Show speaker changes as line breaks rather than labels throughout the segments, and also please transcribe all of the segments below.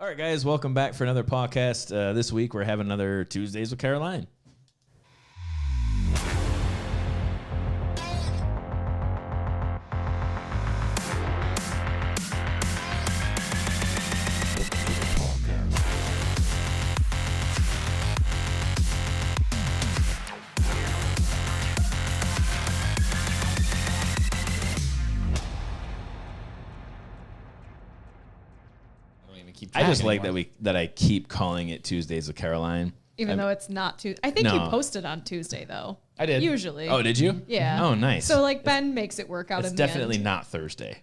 All right, guys, welcome back for another podcast. This week, we're having another Tuesdays with Caroline. I just like that I keep calling it Tuesdays with Caroline.
Even though it's not Tuesday. I think you posted on Tuesday, though.
I did.
Usually.
Oh, did you?
Yeah.
Oh, nice.
So, like, Ben makes it work out in the end.
It's definitely not Thursday.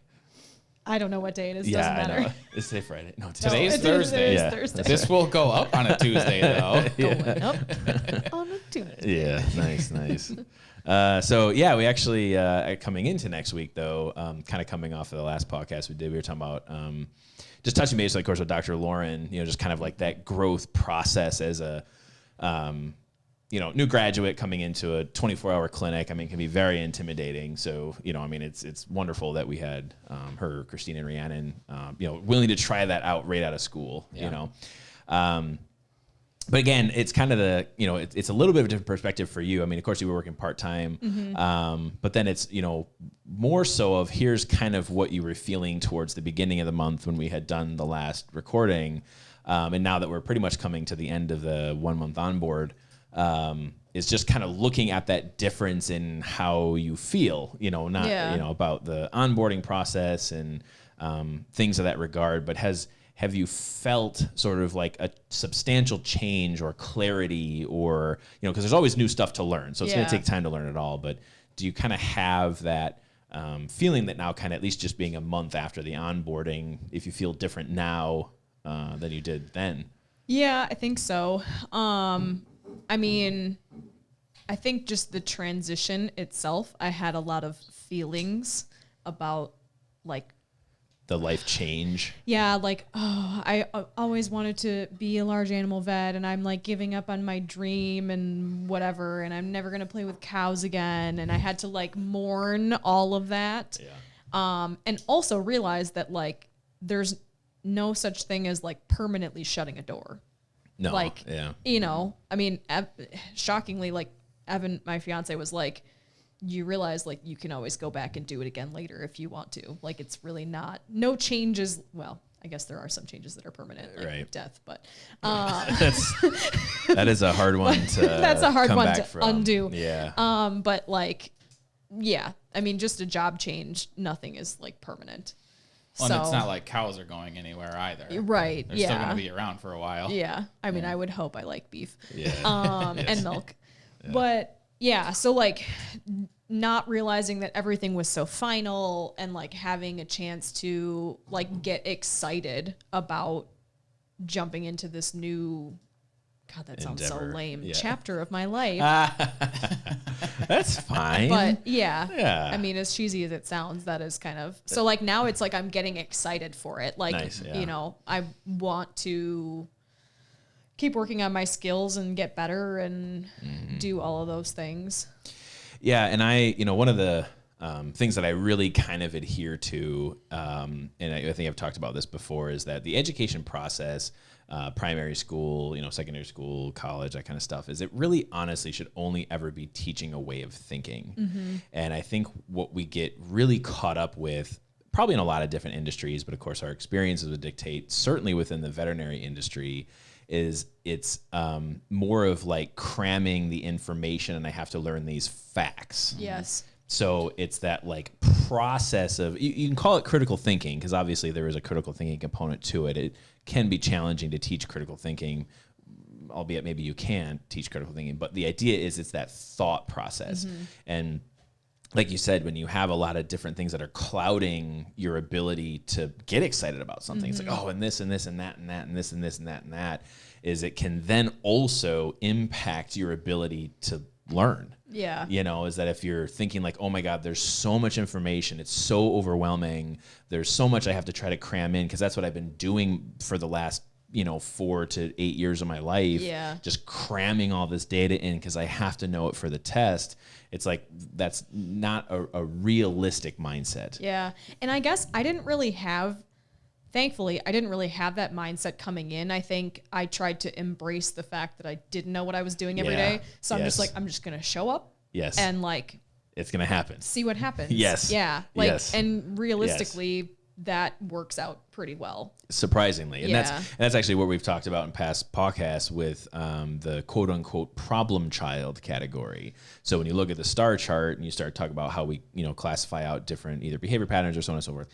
I don't know what day it is.
Yeah,
doesn't matter.
I know. It's today Friday. No,
today's Thursday.
It is Thursday.
This will go up on a Tuesday, though.
Going up on a Tuesday.
Yeah, nice. So, yeah, we actually, coming into next week, though, kind of coming off of the last podcast we did, we were talking about just touching base, of course, with Dr. Lauren, just kind of like that growth process as a, new graduate coming into a 24-hour clinic. I mean, it can be very intimidating. So, it's wonderful that we had her, Christine, and Rhiannon, willing to try that out right out of school, But again, it's kind of it's a little bit of a different perspective for you. I mean, of course, you were working part-time, but then it's, more so of here's kind of what you were feeling towards the beginning of the month when we had done the last recording. And now that we're pretty much coming to the end of the 1 month onboard, is just kind of looking at that difference in how you feel, about the onboarding process and things of that regard. But have you felt sort of like a substantial change or clarity or, because there's always new stuff to learn. So it's going to take time to learn it all. But do you kind of have that feeling that now kind of at least just being a month after the onboarding, if you feel different now than you did then? Yeah,
I think so. I think just the transition itself, I had a lot of feelings about like
the life change.
Yeah, like, I always wanted to be a large animal vet, and I'm like giving up on my dream and whatever, and I'm never gonna play with cows again, and I had to like mourn all of that. Yeah. And also realize that like there's no such thing as like permanently shutting a door.
No.
Like,
yeah.
Shockingly, like Evan, my fiance, was like, you realize like you can always go back and do it again later if you want to. Like it's really no changes. Well, I guess there are some changes that are permanent, like
right.
Death, but
that is a hard one to
that's a hard
come
one
back
to
from.
undo.
Yeah.
But like, yeah, just a job change. Nothing is like permanent.
Well, and it's not like cows are going anywhere either.
Right.
They're still going to be around for a while.
Yeah. I would hope. I like beef.
Yeah.
Yes. And milk. Yeah. But yeah, so like not realizing that everything was so final and like having a chance to like get excited about jumping into this new, God, that sounds
endeavor.
So lame,
yeah.
chapter of my life.
That's fine.
But yeah,
as
cheesy as it sounds, that is kind of, so like now it's like I'm getting excited for it. Like,
nice, yeah.
I want to keep working on my skills and get better and do all of those things.
Yeah. And one of the things that I really kind of adhere to, and I think I've talked about this before, is that the education process, primary school, secondary school, college, that kind of stuff, is it really honestly should only ever be teaching a way of thinking. Mm-hmm. And I think what we get really caught up with, probably in a lot of different industries, but of course our experiences would dictate, certainly within the veterinary industry, is it's more of like cramming the information and I have to learn these facts.
Yes.
So it's that like process of, you can call it critical thinking, because obviously there is a critical thinking component to it. It can be challenging to teach critical thinking, albeit maybe you can teach critical thinking, but the idea is it's that thought process. Mm-hmm. And like you said, when you have a lot of different things that are clouding your ability to get excited about something, it's like, oh, and this and this and that and that and this and this and that and that, is it can then also impact your ability to learn.
Yeah.
Is that if you're thinking like, oh my God, there's so much information, it's so overwhelming, there's so much I have to try to cram in, because that's what I've been doing for the last 4 to 8 years of my life.
Yeah.
Just cramming all this data in because I have to know it for the test. It's like, that's not a realistic mindset.
Yeah. And I guess I didn't really have thankfully, I didn't really have that mindset coming in. I think I tried to embrace the fact that I didn't know what I was doing every day. So I'm just like, I'm just going to show up.
Yes.
And like,
it's going to happen.
See what happens.
Yes.
Yeah. Like, and realistically, that works out pretty well.
Surprisingly. And
Yeah.
that's actually what we've talked about in past podcasts with the quote unquote problem child category. So when you look at the STAR chart and you start talking about how we, classify out different either behavior patterns or so on and so forth,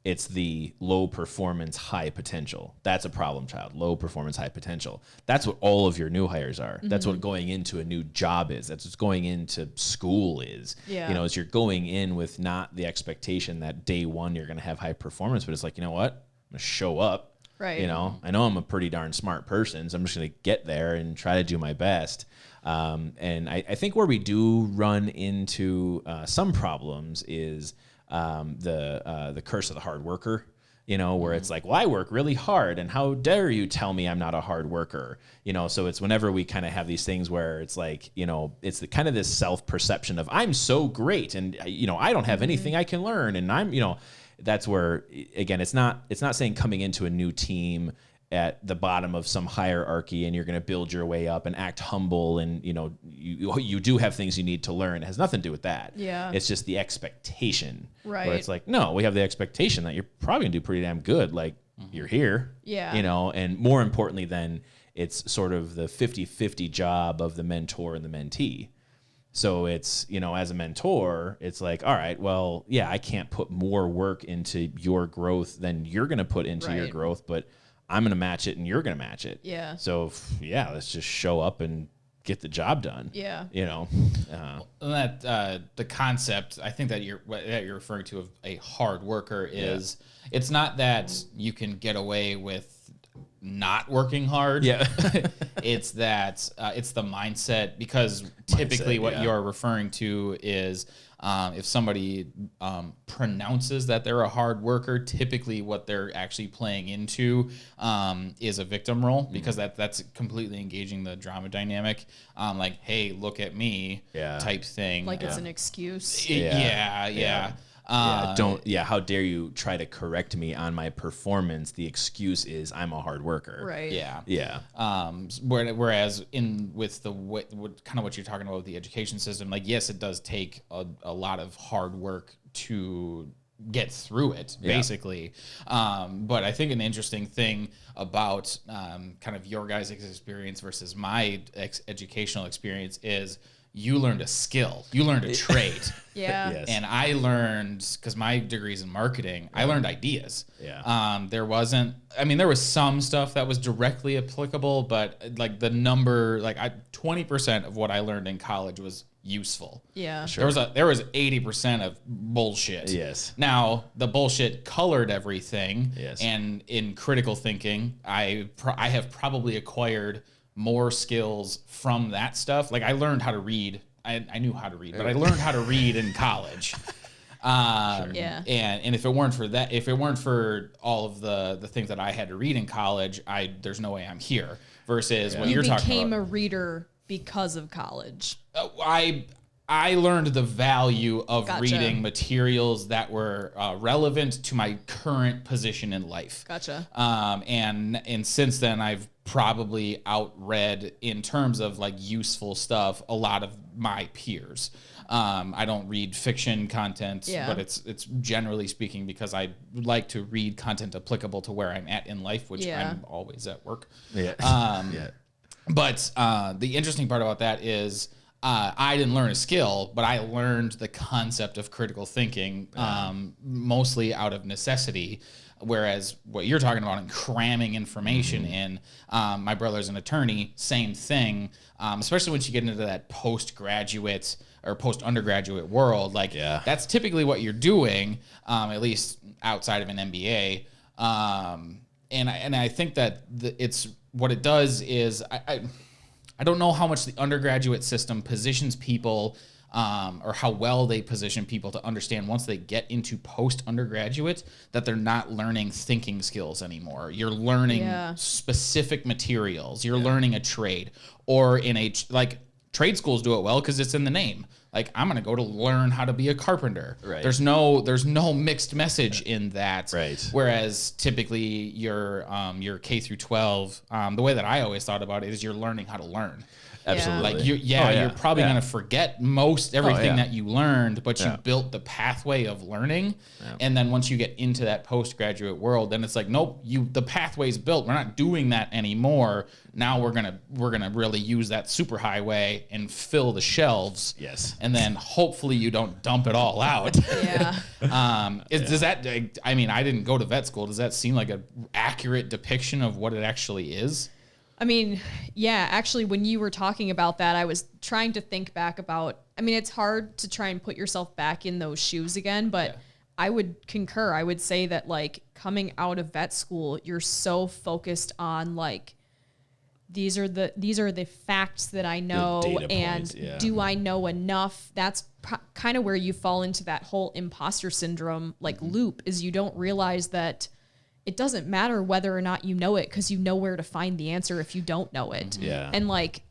it's the low performance, high potential. That's a problem child, low performance, high potential. That's what all of your new hires are. Mm-hmm. That's what going into a new job is. That's what going into school is.
Yeah.
Is you're going in with not the expectation that day one you're going to have high performance, but it's like, you know what? I'm going to show up.
Right.
I know I'm a pretty darn smart person, so I'm just going to get there and try to do my best. And I think where we do run into some problems is the curse of the hard worker, where it's like, well, I work really hard and how dare you tell me I'm not a hard worker, so it's whenever we kind of have these things where it's like, it's the kind of this self-perception of I'm so great and, I don't have anything I can learn. And I'm, that's where, again, it's not saying coming into a new team at the bottom of some hierarchy and you're going to build your way up and act humble and you do have things you need to learn. It has nothing to do with that.
Yeah.
It's just the expectation.
Right.
Where it's like, no, we have the expectation that you're probably going to do pretty damn good. Like you're here.
Yeah.
And more importantly then it's sort of the 50-50 job of the mentor and the mentee. So it's, as a mentor, it's like, all right, well, yeah, I can't put more work into your growth than you're going to put into your growth, but I'm going to match it and you're going to match it.
Yeah.
So let's just show up and get the job done.
Yeah.
That the concept I think that you're referring to of a hard worker is it's not that you can get away with not working hard.
Yeah.
It's that it's the mindset, because typically what you're referring to is if somebody pronounces that they're a hard worker, typically what they're actually playing into is a victim role, because that's completely engaging the drama dynamic. Like, hey, look at me type thing.
Like it's an excuse.
Yeah.
How dare you try to correct me on my performance? The excuse is I'm a hard worker.
Right.
Yeah. Whereas with kind of what you're talking about with the education system, like, yes, it does take a lot of hard work to get through it, basically. But I think an interesting thing about kind of your guys' experience versus my educational experience is you learned a skill. You learned a trade.
Yeah.
Yes.
And I learned, because my degree's in marketing, I learned ideas.
Yeah.
There was some stuff that was directly applicable, but like the number, 20% of what I learned in college was useful.
Yeah.
Sure.
There was 80% of bullshit.
Yes.
Now the bullshit colored everything.
Yes.
And in critical thinking, I have probably acquired more skills from that stuff. Like I learned how to read. I knew how to read, but I learned how to read in college.
Yeah.
And if it weren't for that, if it weren't for all of the things that I had to read in college, there's no way I'm here. Versus what you're talking about.
You became a reader because of college.
I learned the value of
Gotcha.
reading materials that were relevant to my current position in life.
Gotcha.
And since then, I've probably outread, in terms of like useful stuff, a lot of my peers. I don't read fiction content, but it's generally speaking because I like to read content applicable to where I'm at in life, which I'm always at work.
Yeah.
But the interesting part about that is I didn't learn a skill, but I learned the concept of critical thinking mostly out of necessity. Whereas what you're talking about and cramming information in, my brother's an attorney, same thing, especially once you get into that postgraduate or post-undergraduate world. That's typically what you're doing, at least outside of an MBA. And I think that it's what it does is I don't know how much the undergraduate system positions people or how well they position people to understand once they get into post-undergraduate that they're not learning thinking skills anymore. You're learning specific materials. You're learning a trade, or in trade schools do it well because it's in the name. Like, I'm going to go to learn how to be a carpenter.
Right.
There's no mixed message in that.
Right.
Whereas typically your K through 12, the way that I always thought about it is you're learning how to learn.
Absolutely.
Like you're probably going to forget most everything that you learned, but you built the pathway of learning. Yeah. And then once you get into that postgraduate world, then it's like, nope, the pathway's built. We're not doing that anymore. Now we're gonna really use that superhighway and fill the shelves.
Yes.
And then hopefully you don't dump it all out.
Yeah.
Does that? I mean, I didn't go to vet school. Does that seem like an accurate depiction of what it actually is?
I mean, yeah, actually, when you were talking about that, I was trying to think back about, I mean, it's hard to try and put yourself back in those shoes again, but I would concur. I would say that, like, coming out of vet school, you're so focused on, like, these are the facts that I know, and do I know enough? That's kind of where you fall into that whole imposter syndrome, like, loop, is you don't realize that it doesn't matter whether or not you know it, because you know where to find the answer if you don't know it.
Yeah.
And like,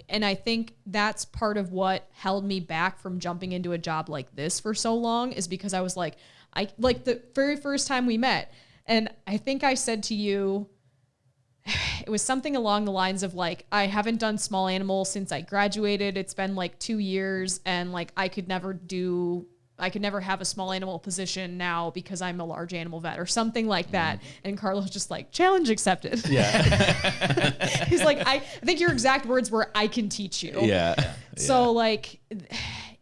and I think that's part of what held me back from jumping into a job like this for so long, is because I was like, the very first time we met, and I think I said to you, it was something along the lines of like, I haven't done small animals since I graduated. It's been like 2 years, and like, I could never have a small animal position now because I'm a large animal vet or something like that. And Carlos just like, challenge accepted.
Yeah.
He's like, I think your exact words were, I can teach you.
Yeah.
So like,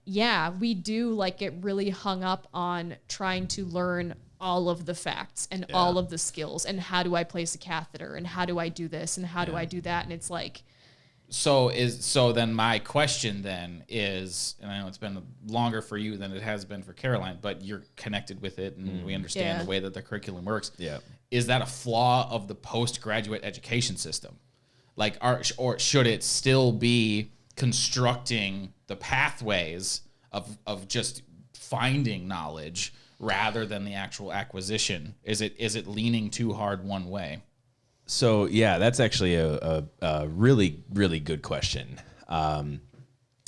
yeah, we do like get really hung up on trying to learn all of the facts and all of the skills, and how do I place a catheter, and how do I do this, and how do I do that? And it's like,
So then my question then is, and I know it's been longer for you than it has been for Caroline, but you're connected with it, and we understand the way that the curriculum works. Yeah. Is that a flaw of the postgraduate education system? Like, or should it still be constructing the pathways of just finding knowledge rather than the actual acquisition? Is it leaning too hard one way?
So yeah, that's actually a really, really good question.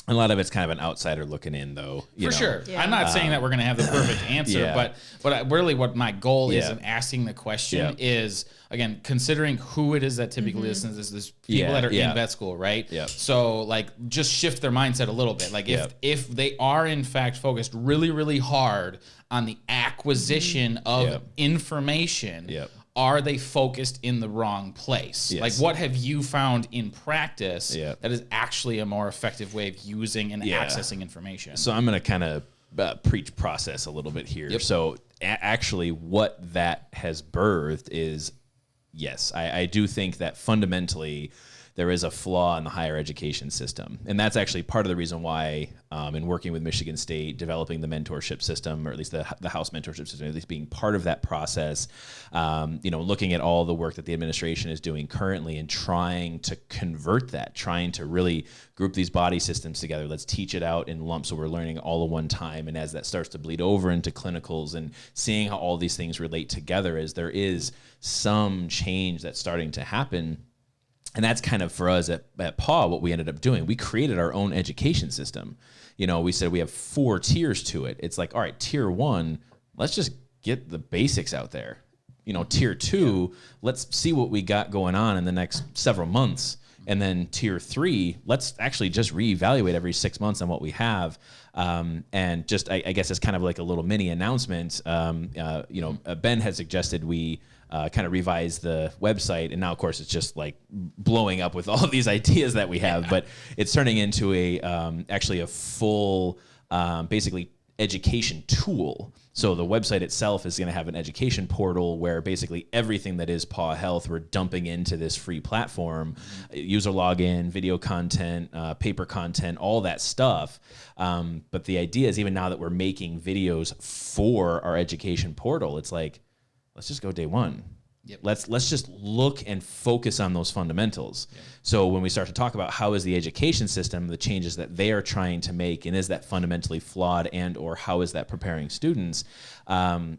A lot of it's kind of an outsider looking in, though.
For sure. Yeah. I'm not saying that we're going to have the perfect answer, but really what my goal is in asking the question is, again, considering who it is that typically listens to this people that are in vet school, right? Yeah. So like, just shift their mindset a little bit. Like if they are in fact focused really, really hard on the acquisition of information, are they focused in the wrong place? Yes. Like, what have you found in practice that is actually a more effective way of using and accessing information?
So I'm going to kind of preach process a little bit here. Yep. So actually what that has birthed is, yes, I do think that fundamentally there is a flaw in the higher education system. And that's actually part of the reason why, in working with Michigan State, developing the mentorship system, or at least the house mentorship system, at least being part of that process, looking at all the work that the administration is doing currently and trying to convert that, trying to really group these body systems together. Let's teach it out in lumps so we're learning all at one time. And as that starts to bleed over into clinicals and seeing how all these things relate together, as there is some change that's starting to happen. And that's kind of, for us at PAW, what we ended up doing. We created our own education system. We said we have 4 tiers to it. It's like, all right, tier 1, let's just get the basics out there. Tier 2, let's see what we got going on in the next several months. And then tier 3, let's actually just reevaluate every 6 months on what we have. And just, I guess it's kind of like a little mini announcement. Ben had suggested we kind of revise the website, and now of course it's just like blowing up with all of these ideas that we have, but it's turning into actually a full basically education tool. So the website itself is going to have an education portal where basically everything that is Paw Health we're dumping into this free platform, user login, video content, paper content, all that stuff. But the idea is, even now that we're making videos for our education portal, it's like, let's just go day 1.
Yep.
Let's just look and focus on those fundamentals. Yep. So when we start to talk about how is the education system, the changes that they are trying to make, and is that fundamentally flawed, and or how is that preparing students,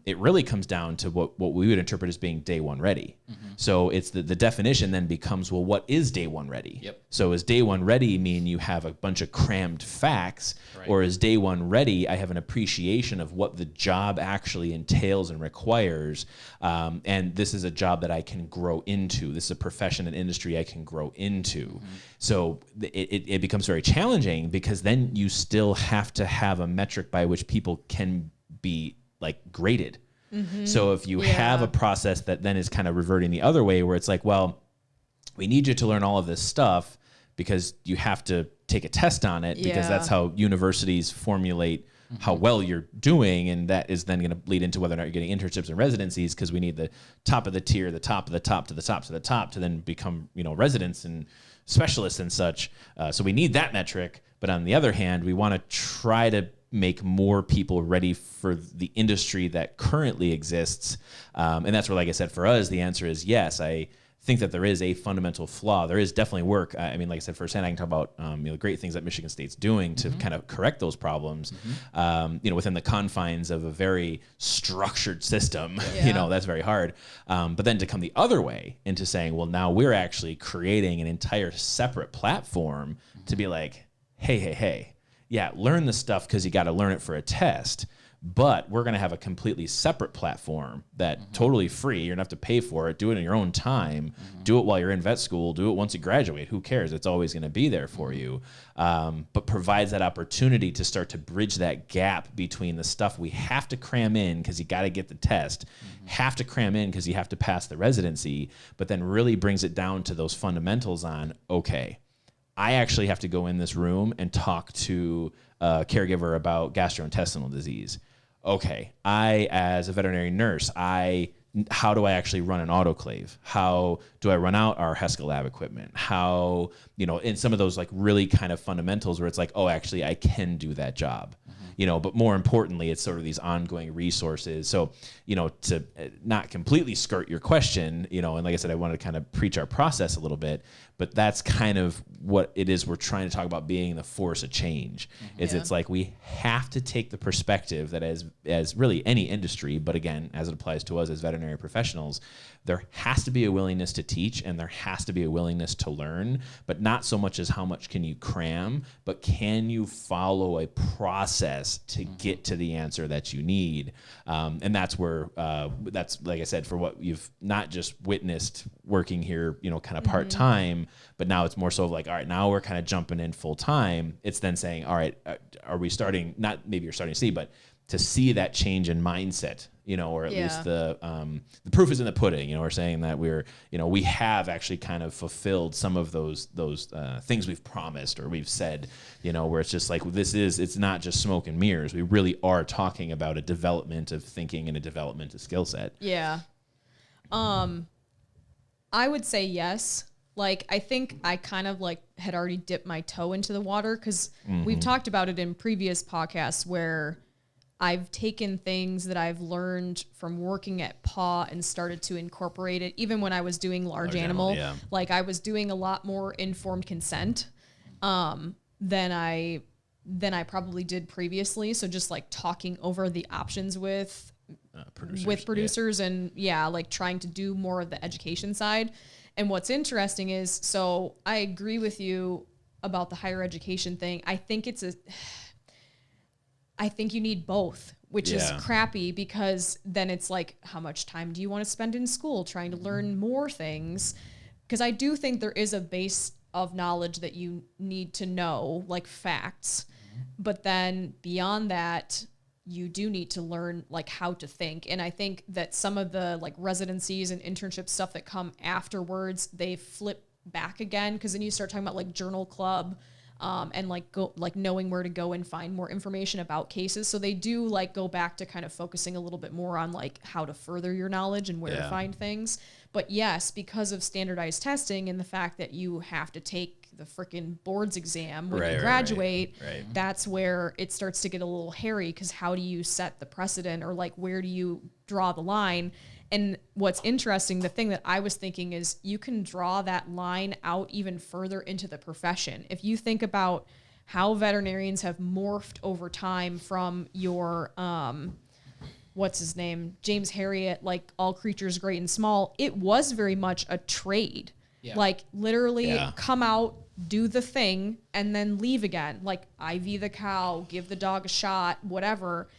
it really comes down to what we would interpret as being day one ready. Mm-hmm. So it's the definition then becomes, well, what is day one ready?
Yep.
So is day one ready mean you have a bunch of crammed facts, right, or is day one ready I have an appreciation of what the job actually entails and requires, and this is a job that I can grow into. This is a profession and industry I can grow into. Mm-hmm. So it becomes very challenging, because then you still have to have a metric by which people can be like graded. Mm-hmm. So if you have a process that then is kind of reverting the other way, where it's like, well, we need you to learn all of this stuff because you have to take a test on it, because that's how universities formulate how well you're doing, and that is then going to lead into whether or not you're getting internships and residencies, because we need the top of the tier, the top of the top to the top to the top to then become, residents and specialists and such. So we need that metric. But on the other hand, we want to try to make more people ready for the industry that currently exists. And that's where, like I said, for us, the answer is yes. I think that there is a fundamental flaw. There is definitely work. I mean, like I said, firsthand, I can talk about great things that Michigan State's doing to kind of correct those problems, within the confines of a very structured system. That's very hard. But then to come the other way into saying, well, now we're actually creating an entire separate platform to be like, hey, yeah, learn the stuff because you got to learn it for a test. But we're going to have a completely separate platform that totally free. You're going to have to pay for it. Do it in your own time. Do it while you're in vet school. Do it once you graduate. Who cares? It's always going to be there for you. But provides that opportunity to start to bridge that gap between the stuff we have to cram in because you got to get the test, have to cram in because you have to pass the residency, but then really brings it down to those fundamentals on, okay, I actually have to go in this room and talk to a caregiver about gastrointestinal disease. Okay, I, as a veterinary nurse, how do I actually run an autoclave? How do I run out our HESCA lab equipment? How, in some of those like really kind of fundamentals where it's like, oh, actually I can do that job. But more importantly, it's sort of these ongoing resources. So, to not completely skirt your question, and like I said, I wanted to kind of preach our process a little bit, but that's kind of what it is we're trying to talk about being the force of change. It's like we have to take the perspective that as really any industry, but again, as it applies to us as veterinary professionals, there has to be a willingness to teach and there has to be a willingness to learn, but not so much as how much can you cram, but can you follow a process to get to the answer that you need? And that's where, that's, like I said, for what you've not just witnessed working here, kind of part-time, but now it's more so of like, all right, now we're kind of jumping in full-time. It's then saying, all right, are we starting, not maybe you're starting to see, but to see that change in mindset, or at least the proof is in the pudding. We're saying that we have actually kind of fulfilled some of those things we've promised or we've said, where it's just like, it's not just smoke and mirrors. We really are talking about a development of thinking and a development of skill set.
Yeah. I would say yes. Like, I think I kind of like had already dipped my toe into the water because we've talked about it in previous podcasts where I've taken things that I've learned from working at PAW and started to incorporate it. Even when I was doing large animal, like I was doing a lot more informed consent than I probably did previously. So just like talking over the options with producers and like trying to do more of the education side. And what's interesting is, so I agree with you about the higher education thing. I think you need both, which is crappy because then it's like, how much time do you want to spend in school trying to learn more things? Because I do think there is a base of knowledge that you need to know, like facts. But then beyond that, you do need to learn like how to think. And I think that some of the like residencies and internship stuff that come afterwards, they flip back again. Cause then you start talking about like journal club, and like knowing where to go and find more information about cases. So they do like go back to kind of focusing a little bit more on like how to further your knowledge and where to find things. But yes, because of standardized testing and the fact that you have to take the freaking boards exam when you graduate, that's where it starts to get a little hairy because how do you set the precedent or like where do you draw the line? And what's interesting, the thing that I was thinking is you can draw that line out even further into the profession. If you think about how veterinarians have morphed over time from your, what's his name? James Herriot, like All Creatures Great and Small, it was very much a trade.
Yeah.
Like literally come out, do the thing, and then leave again. Like IV the cow, give the dog a shot, whatever.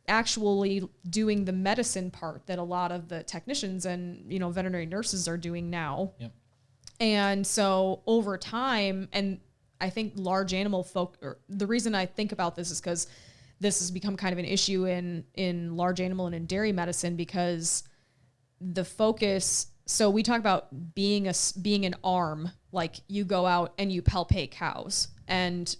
Actually doing the medicine part that a lot of the technicians and, veterinary nurses are doing now.
Yep.
And so over time, and I think large animal the reason I think about this is because this has become kind of an issue in large animal and in dairy medicine, because the focus, so we talk about being an arm, like you go out and you palpate cows, and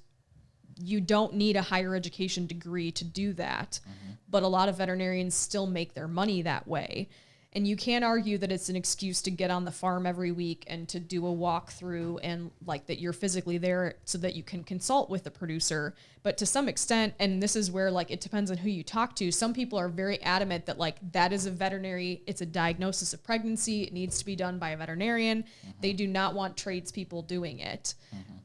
you don't need a higher education degree to do that. But a lot of veterinarians still make their money that way. And you can't argue that it's an excuse to get on the farm every week and to do a walkthrough and like that you're physically there so that you can consult with the producer. But to some extent, and this is where like it depends on who you talk to, some people are very adamant that like that is a veterinary, it's a diagnosis of pregnancy, it needs to be done by a veterinarian. They do not want tradespeople doing it.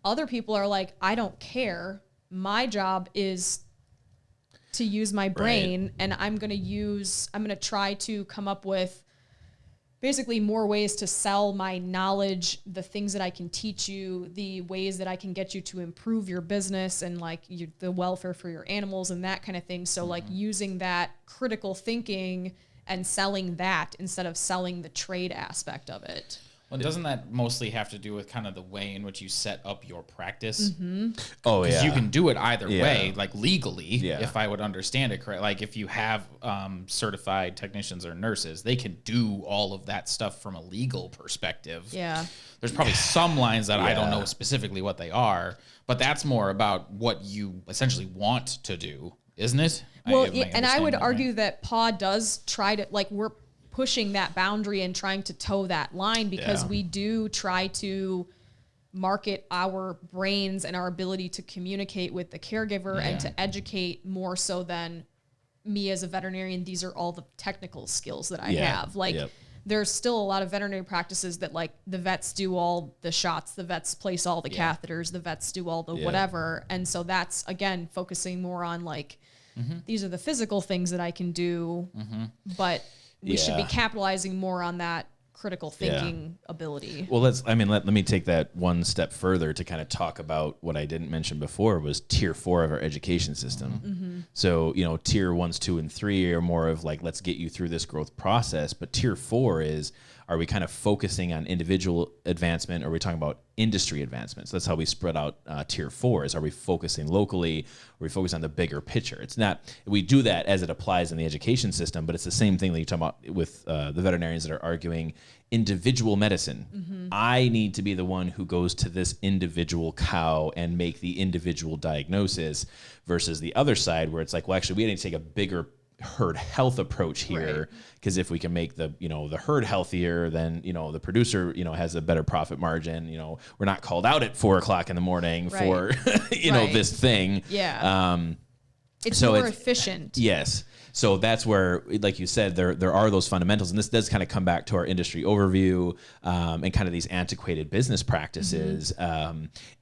Other people are like, I don't care. My job is to use my brain, and I'm going to try to come up with basically more ways to sell my knowledge, the things that I can teach you, the ways that I can get you to improve your business and like the welfare for your animals and that kind of thing. So like using that critical thinking and selling that instead of selling the trade aspect of it.
Well, doesn't that mostly have to do with kind of the way in which you set up your practice?
Oh,
Because
yeah.
you can do it either way, like legally,
Yeah.
if I would understand it correct. Like if you have certified technicians or nurses, they can do all of that stuff from a legal perspective.
Yeah.
There's probably some lines that I don't know specifically what they are, but that's more about what you essentially want to do, isn't it?
Well,
Am
and I would
understanding that
argue
right?
that PAW does try to, like, we're pushing that boundary and trying to toe that line because we do try to market our brains and our ability to communicate with the caregiver and to educate more so than me as a veterinarian. These are all the technical skills that I have. Like, there's still a lot of veterinary practices that like the vets do all the shots, the vets place all the catheters, the vets do all the whatever. And so that's, again, focusing more on like, these are the physical things that I can do, but we should be capitalizing more on that critical thinking ability.
Well, let me take that one step further to kind of talk about what I didn't mention before was tier 4 of our education system. So, tier 1s, 2, and 3 are more of like, let's get you through this growth process. But tier 4 is, are we kind of focusing on individual advancement, or are we talking about industry advancement? So that's how we spread out tier 4 is, are we focusing locally, or are we focusing on the bigger picture? It's not, we do that as it applies in the education system, but it's the same thing that you talk about with the veterinarians that are arguing individual medicine. I need to be the one who goes to this individual cow and make the individual diagnosis, versus the other side where it's like, well, actually we need to take a bigger herd health approach here, because if we can make the the herd healthier, then the producer has a better profit margin. We're not called out at 4 o'clock in the morning for this thing.
It's more efficient.
Yes. So that's where, like you said, there are those fundamentals, and this does kind of come back to our industry overview and kind of these antiquated business practices.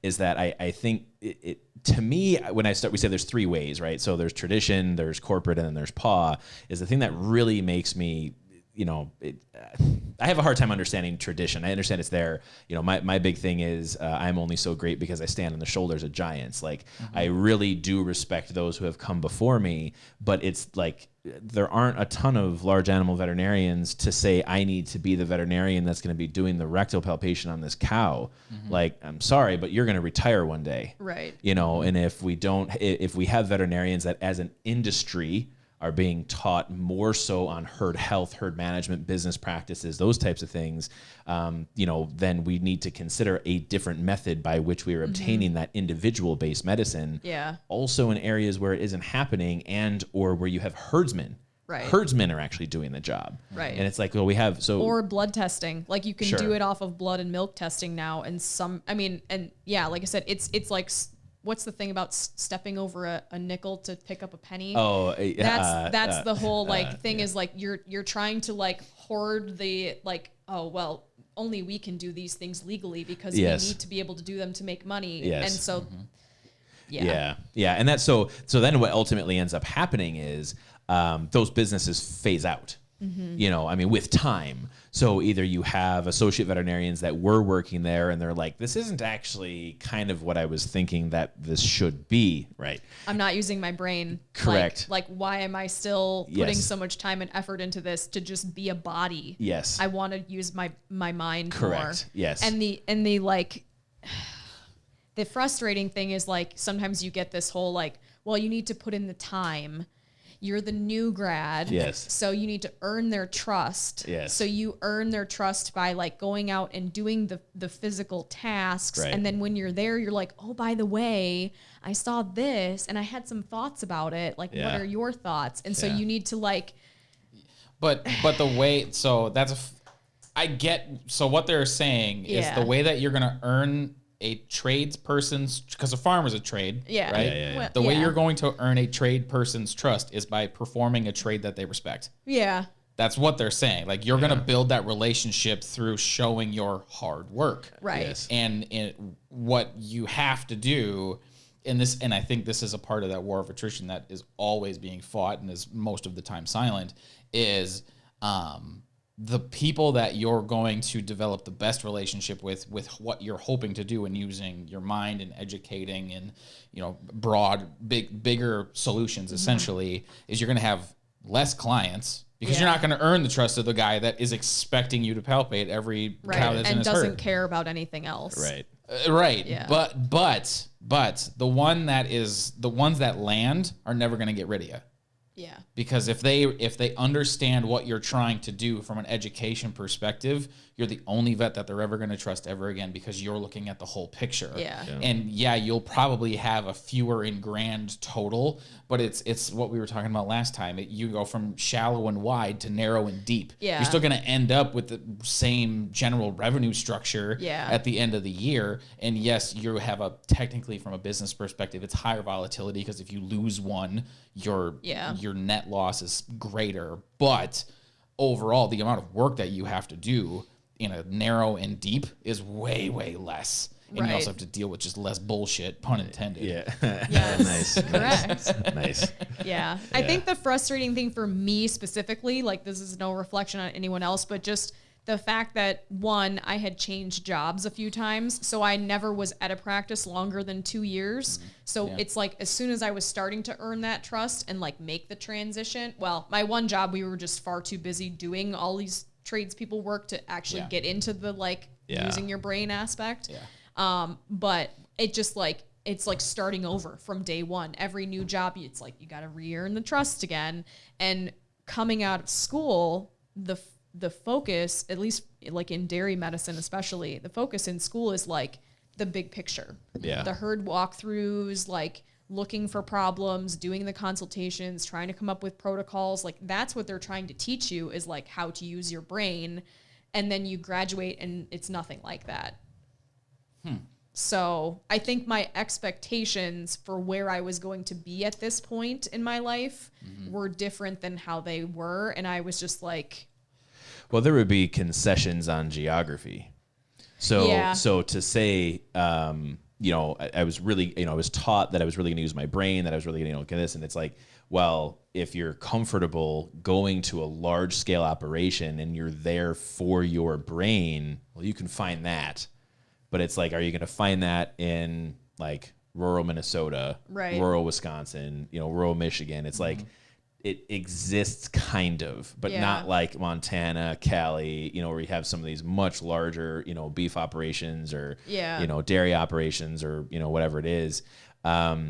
Is that I think it to me, when we say there's 3 ways, right? So there's tradition, there's corporate, and then there's PAW. Is the thing that really makes me, I have a hard time understanding tradition. I understand it's there. My big thing is I'm only so great because I stand on the shoulders of giants. Like I really do respect those who have come before me, but it's like there aren't a ton of large animal veterinarians to say I need to be the veterinarian that's going to be doing the rectal palpation on this cow. Like, I'm sorry, but you're going to retire one day.
Right.
And if we have veterinarians that as an industry are being taught more so on herd health, herd management, business practices, those types of things, then we need to consider a different method by which we are obtaining that individual-based medicine.
Yeah.
Also in areas where it isn't happening and or where you have herdsmen.
Right.
Herdsmen are actually doing the job.
Right.
And it's like, well, we have
or blood testing. Like you can
Sure.
do it off of blood and milk testing now. And like I said, it's like what's the thing about stepping over a nickel to pick up a penny?
Oh,
that's the whole like thing is like you're trying to like hoard the like, oh well, only we can do these things legally because we need to be able to do them to make money.
Yes.
And so
yeah. And that's so then what ultimately ends up happening is those businesses phase out. You know, I mean, with time. So either you have associate veterinarians that were working there and they're like, this isn't actually kind of what I was thinking that this should be, right?
I'm not using my brain.
Correct.
Like why am I still putting so much time and effort into this to just be a body?
Yes.
I want to use my mind
Correct.
more.
Yes.
And the like, the frustrating thing is like, sometimes you get this whole like, well, you need to put in the time. You're the new grad.
Yes.
So you need to earn their trust.
Yes.
So you earn their trust by like going out and doing the physical tasks.
Right.
And then when you're there, you're like, oh, by the way, I saw this and I had some thoughts about it. Like, what are your thoughts? And so you need to like.
But the way, so I get, so what they're saying is the way that you're going to earn a tradesperson's, because a farm is a trade, right?
Yeah.
Well,
The way you're going to earn a trade person's trust is by performing a trade that they respect.
Yeah.
That's what they're saying. Like, you're going to build that relationship through showing your hard work.
Right.
Yes.
And what you have to do in this, and I think this is a part of that war of attrition that is always being fought and is most of the time silent, is the people that you're going to develop the best relationship with what you're hoping to do and using your mind and educating and, you know, bigger solutions essentially, is you're going to have less clients because you're not going to earn the trust of the guy that is expecting you to palpate every cow that's in
and
his herd.
doesn't care about anything else.
Right.
Right.
Yeah.
But the ones that land are never going to get rid of you.
Yeah.
Because if they understand what you're trying to do from an education perspective, you're the only vet that they're ever going to trust ever again, because you're looking at the whole picture.
Yeah.
And you'll probably have a fewer in grand total, but it's what we were talking about last time. You go from shallow and wide to narrow and deep.
Yeah.
You're still going to end up with the same general revenue structure at the end of the year. And yes, you have technically from a business perspective, it's higher volatility, because if you lose one, your net loss is greater. But overall, the amount of work that you have to do in a narrow and deep is way, way less. And you also have to deal with just less bullshit, pun intended.
Yeah.
Yes.
Nice.
Correct.
Nice.
Yeah. I think the frustrating thing for me specifically, like this is no reflection on anyone else, but just the fact that, one, I had changed jobs a few times, so I never was at a practice longer than 2 years. So it's like, as soon as I was starting to earn that trust and like make the transition, well, my one job, we were just far too busy doing all these tradespeople work to actually get into the like using your brain aspect. But it just like, it's like starting over from day one. Every new job, it's like, you got to re-earn the trust again. And coming out of school, the focus, at least like in dairy medicine especially, the focus in school is like the big picture.
Yeah.
The herd walkthroughs, like looking for problems, doing the consultations, trying to come up with protocols. Like that's what they're trying to teach you, is like how to use your brain. And then you graduate and it's nothing like that. So I think my expectations for where I was going to be at this point in my life were different than how they were. And I was just like,
well, there would be concessions on geography. So to say, you know, I was really, you know, I was taught that I was really going to use my brain, that I was really going to, get this. And it's like, well, if you're comfortable going to a large scale operation and you're there for your brain, well, you can find that. But it's like, are you going to find that in like rural Minnesota, rural Wisconsin, you know, rural Michigan? It's like, it exists kind of, but not like Montana, Cali, you know, where you have some of these much larger, you know, beef operations or, you know, dairy operations or, you know, whatever it is. So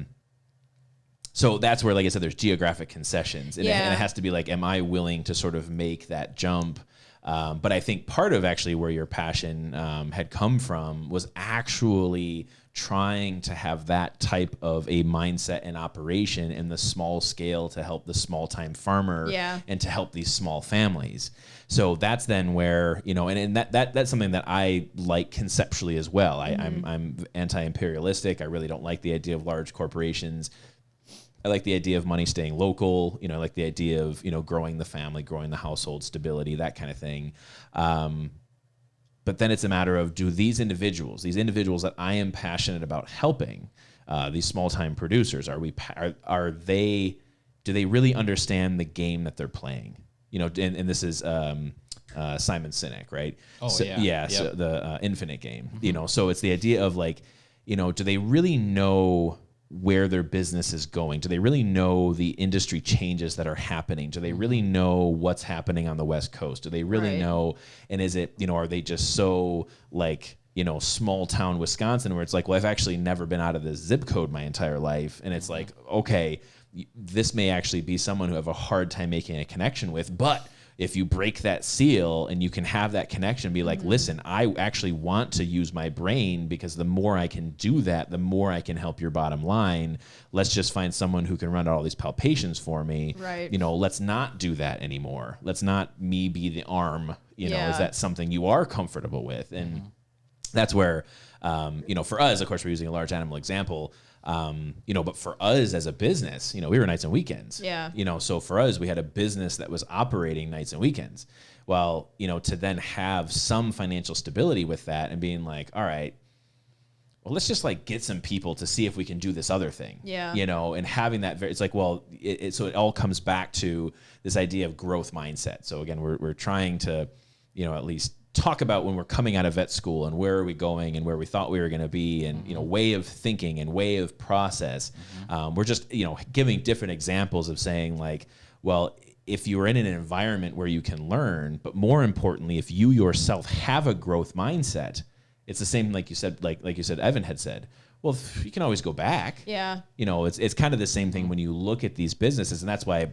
that's where, like I said, there's geographic concessions, and it has to be like, am I willing to sort of make that jump? But I think part of actually where your passion had come from was actually trying to have that type of a mindset and operation in the small scale to help the small time farmer and to help these small families. So that's then where, and that's something that I like conceptually as well. I'm anti-imperialistic. I really don't like the idea of large corporations. I like the idea of money staying local. I like the idea of, growing the family, growing the household, stability, that kind of thing. But then it's a matter of, do these individuals that I am passionate about helping, these small-time producers, do they really understand the game that they're playing? And this is Simon Sinek, right?
Oh,
so,
yeah.
Yeah,
Yep.
so the infinite game. So it's the idea of like, do they really know where their business is going? Do they really know the industry changes that are happening? Do they really know what's happening on the West Coast? Do they really know? And is it, are they just so like, small town Wisconsin where it's like, well, I've actually never been out of this zip code my entire life. And it's like, okay, this may actually be someone who have a hard time making a connection with, but if you break that seal and you can have that connection, be like, listen, I actually want to use my brain, because the more I can do that, the more I can help your bottom line. Let's just find someone who can run out all these palpations for me.
Right.
Let's not do that anymore. Let's not me be the arm. Is that something you are comfortable with? And that's where, for us, of course, we're using a large animal example. But for us as a business, we were nights and weekends.
Yeah.
So for us, we had a business that was operating nights and weekends. Well, to then have some financial stability with that and being like, all right, well, let's just like get some people to see if we can do this other thing.
Yeah.
And having that it's like, well, so it all comes back to this idea of growth mindset. So again, we're trying to, at least talk about when we're coming out of vet school and where are we going and where we thought we were going to be, and way of thinking and way of process. We're just giving different examples of saying like, well, if you're in an environment where you can learn, but more importantly, if you yourself have a growth mindset, it's the same like you said, like you said, Evan had said, well, you can always go back.
Yeah.
It's kind of the same thing when you look at these businesses. And that's why,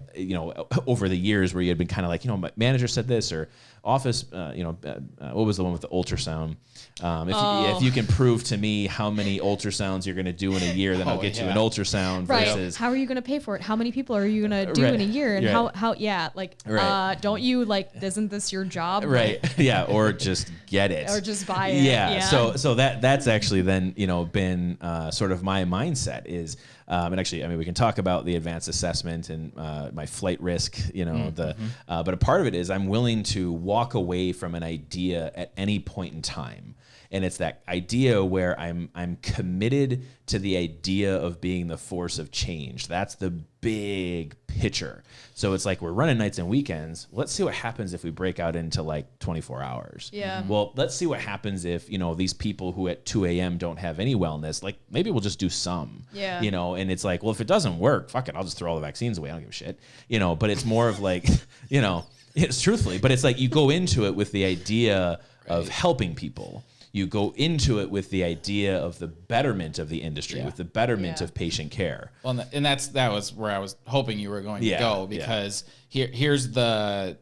over the years where you had been kind of like, my manager said this, or office, what was the one with the ultrasound? If you can prove to me how many ultrasounds you're going to do in a year, then I'll get you an ultrasound versus.
How are you going to pay for it? How many people are you going to do in a year? And don't you isn't this your job?
Right. Yeah. Or just get it.
Or just buy it.
Yeah. So that's actually then, been sort of my mindset is, and actually, we can talk about the advanced assessment and my flight risk, but a part of it is I'm willing to walk away from an idea at any point in time. And it's that idea where I'm committed to the idea of being the force of change. That's the big picture. So it's like we're running nights and weekends. Let's see what happens if we break out into like 24 hours.
Yeah.
Well, let's see what happens if, these people who at 2 a.m. don't have any wellness, like maybe we'll just do some.
Yeah.
And it's like, well, if it doesn't work, fuck it, I'll just throw all the vaccines away. I don't give a shit. But it's more of like, it's truthfully, but it's like you go into it with the idea of helping people. You go into it with the idea of the betterment of the industry, with the betterment of patient care.
Well, and that was where I was hoping you were going to go, because here's the,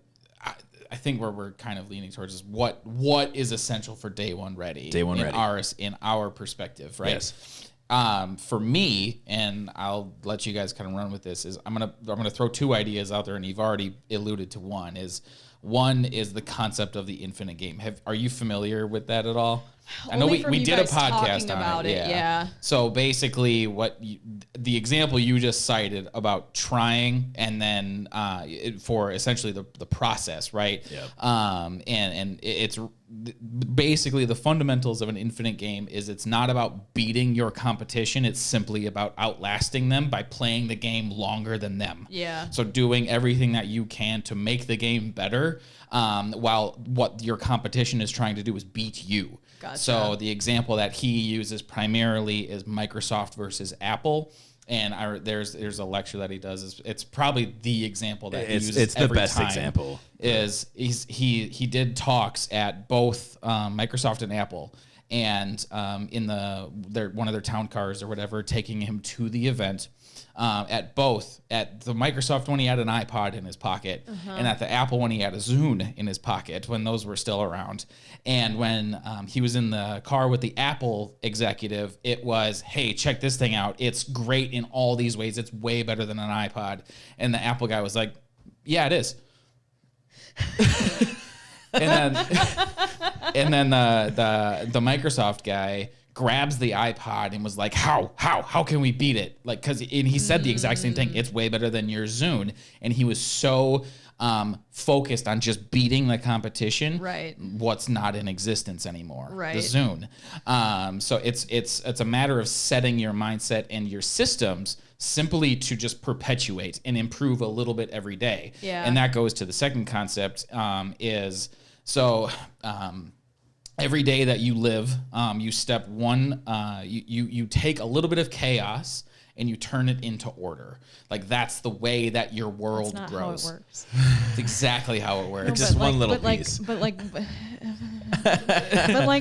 I think where we're kind of leaning towards is what is essential for day one ready. In our perspective, right?
Yes.
For me, and I'll let you guys kind of run with this, is I'm gonna throw two ideas out there, and you've already alluded to one. One is the concept of the infinite game. Are you familiar with that at all? I know we did a podcast on it.
Yeah.
So basically, the example you just cited about trying and then for essentially the process, right?
Yep.
And it's basically the fundamentals of an infinite game is it's not about beating your competition. It's simply about outlasting them by playing the game longer than them.
Yeah.
So doing everything that you can to make the game better, while what your competition is trying to do is beat you.
Gotcha.
So the example that he uses primarily is Microsoft versus Apple. And there's a lecture that he does. It's probably the example that he uses
it's
every
the best
time.
Example.
He did talks at both Microsoft and Apple, and in one of their town cars or whatever, taking him to the event. At the Microsoft one, he had an iPod in his pocket, and at the Apple one, he had a Zune in his pocket when those were still around. And when he was in the car with the Apple executive, it was, hey, check this thing out. It's great in all these ways. It's way better than an iPod. And the Apple guy was like, yeah, it is. and then the Microsoft guy grabs the iPod and was like, how can we beat it? Like, and he said the exact same thing. It's way better than your Zune. And he was so focused on just beating the competition.
Right.
What's not in existence anymore.
Right.
The Zune. So it's a matter of setting your mindset and your systems simply to just perpetuate and improve a little bit every day.
Yeah.
And that goes to the second concept, every day that you live, you step one, you take a little bit of chaos and you turn it into order. Like, that's the way that your world
That's not
grows.
how it works.
It's exactly how it works.
No,
Just one little
but
piece.
But like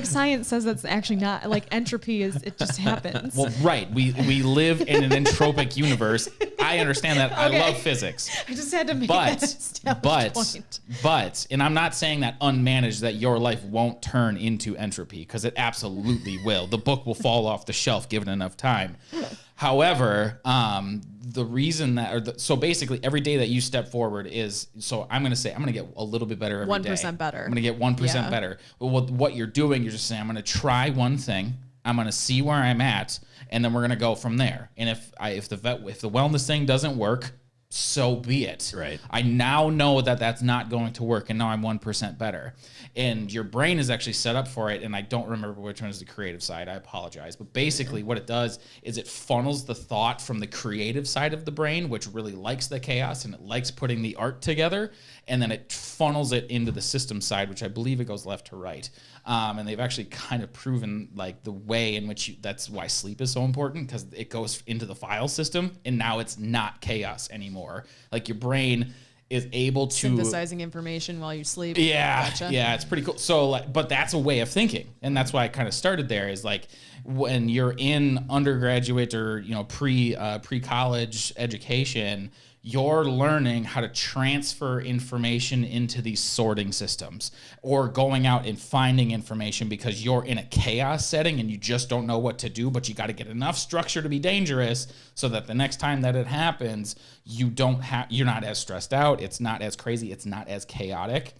science says that's actually not, like, entropy it just happens.
Well, right. We live in an entropic universe. I understand that.
Okay.
I love physics.
I just had to make that established point.
But, and I'm not saying that unmanaged that your life won't turn into entropy, because it absolutely will. The book will fall off the shelf given enough time. However, the reason that, so basically every day that you step forward is, so I'm going to say, I'm going to get a little bit better every day.
1% better.
I'm going to get 1% better. But what you're doing, you're just saying, I'm going to try one thing. I'm going to see where I'm at, and then we're going to go from there. And if the wellness thing doesn't work, so be it.
Right.
I now know that that's not going to work, and now I'm 1% better. And your brain is actually set up for it, and I don't remember which one is the creative side. I apologize. But basically what it does is it funnels the thought from the creative side of the brain, which really likes the chaos and it likes putting the art together, and then it funnels it into the system side, which I believe it goes left to right. And they've actually kind of proven, like, the way in which that's why sleep is so important, because it goes into the file system, and now it's not chaos anymore. Like, your brain is able to
Synthesizing information while you sleep.
Yeah,
Gotcha.
yeah, it's pretty cool. So, like, but that's a way of thinking, and that's why I kind of started there. Is like when you're in undergraduate or pre-college education, you're learning how to transfer information into these sorting systems, or going out and finding information because you're in a chaos setting and you just don't know what to do, but you got to get enough structure to be dangerous so that the next time that it happens, you're not as stressed out. It's not as crazy. It's not as chaotic.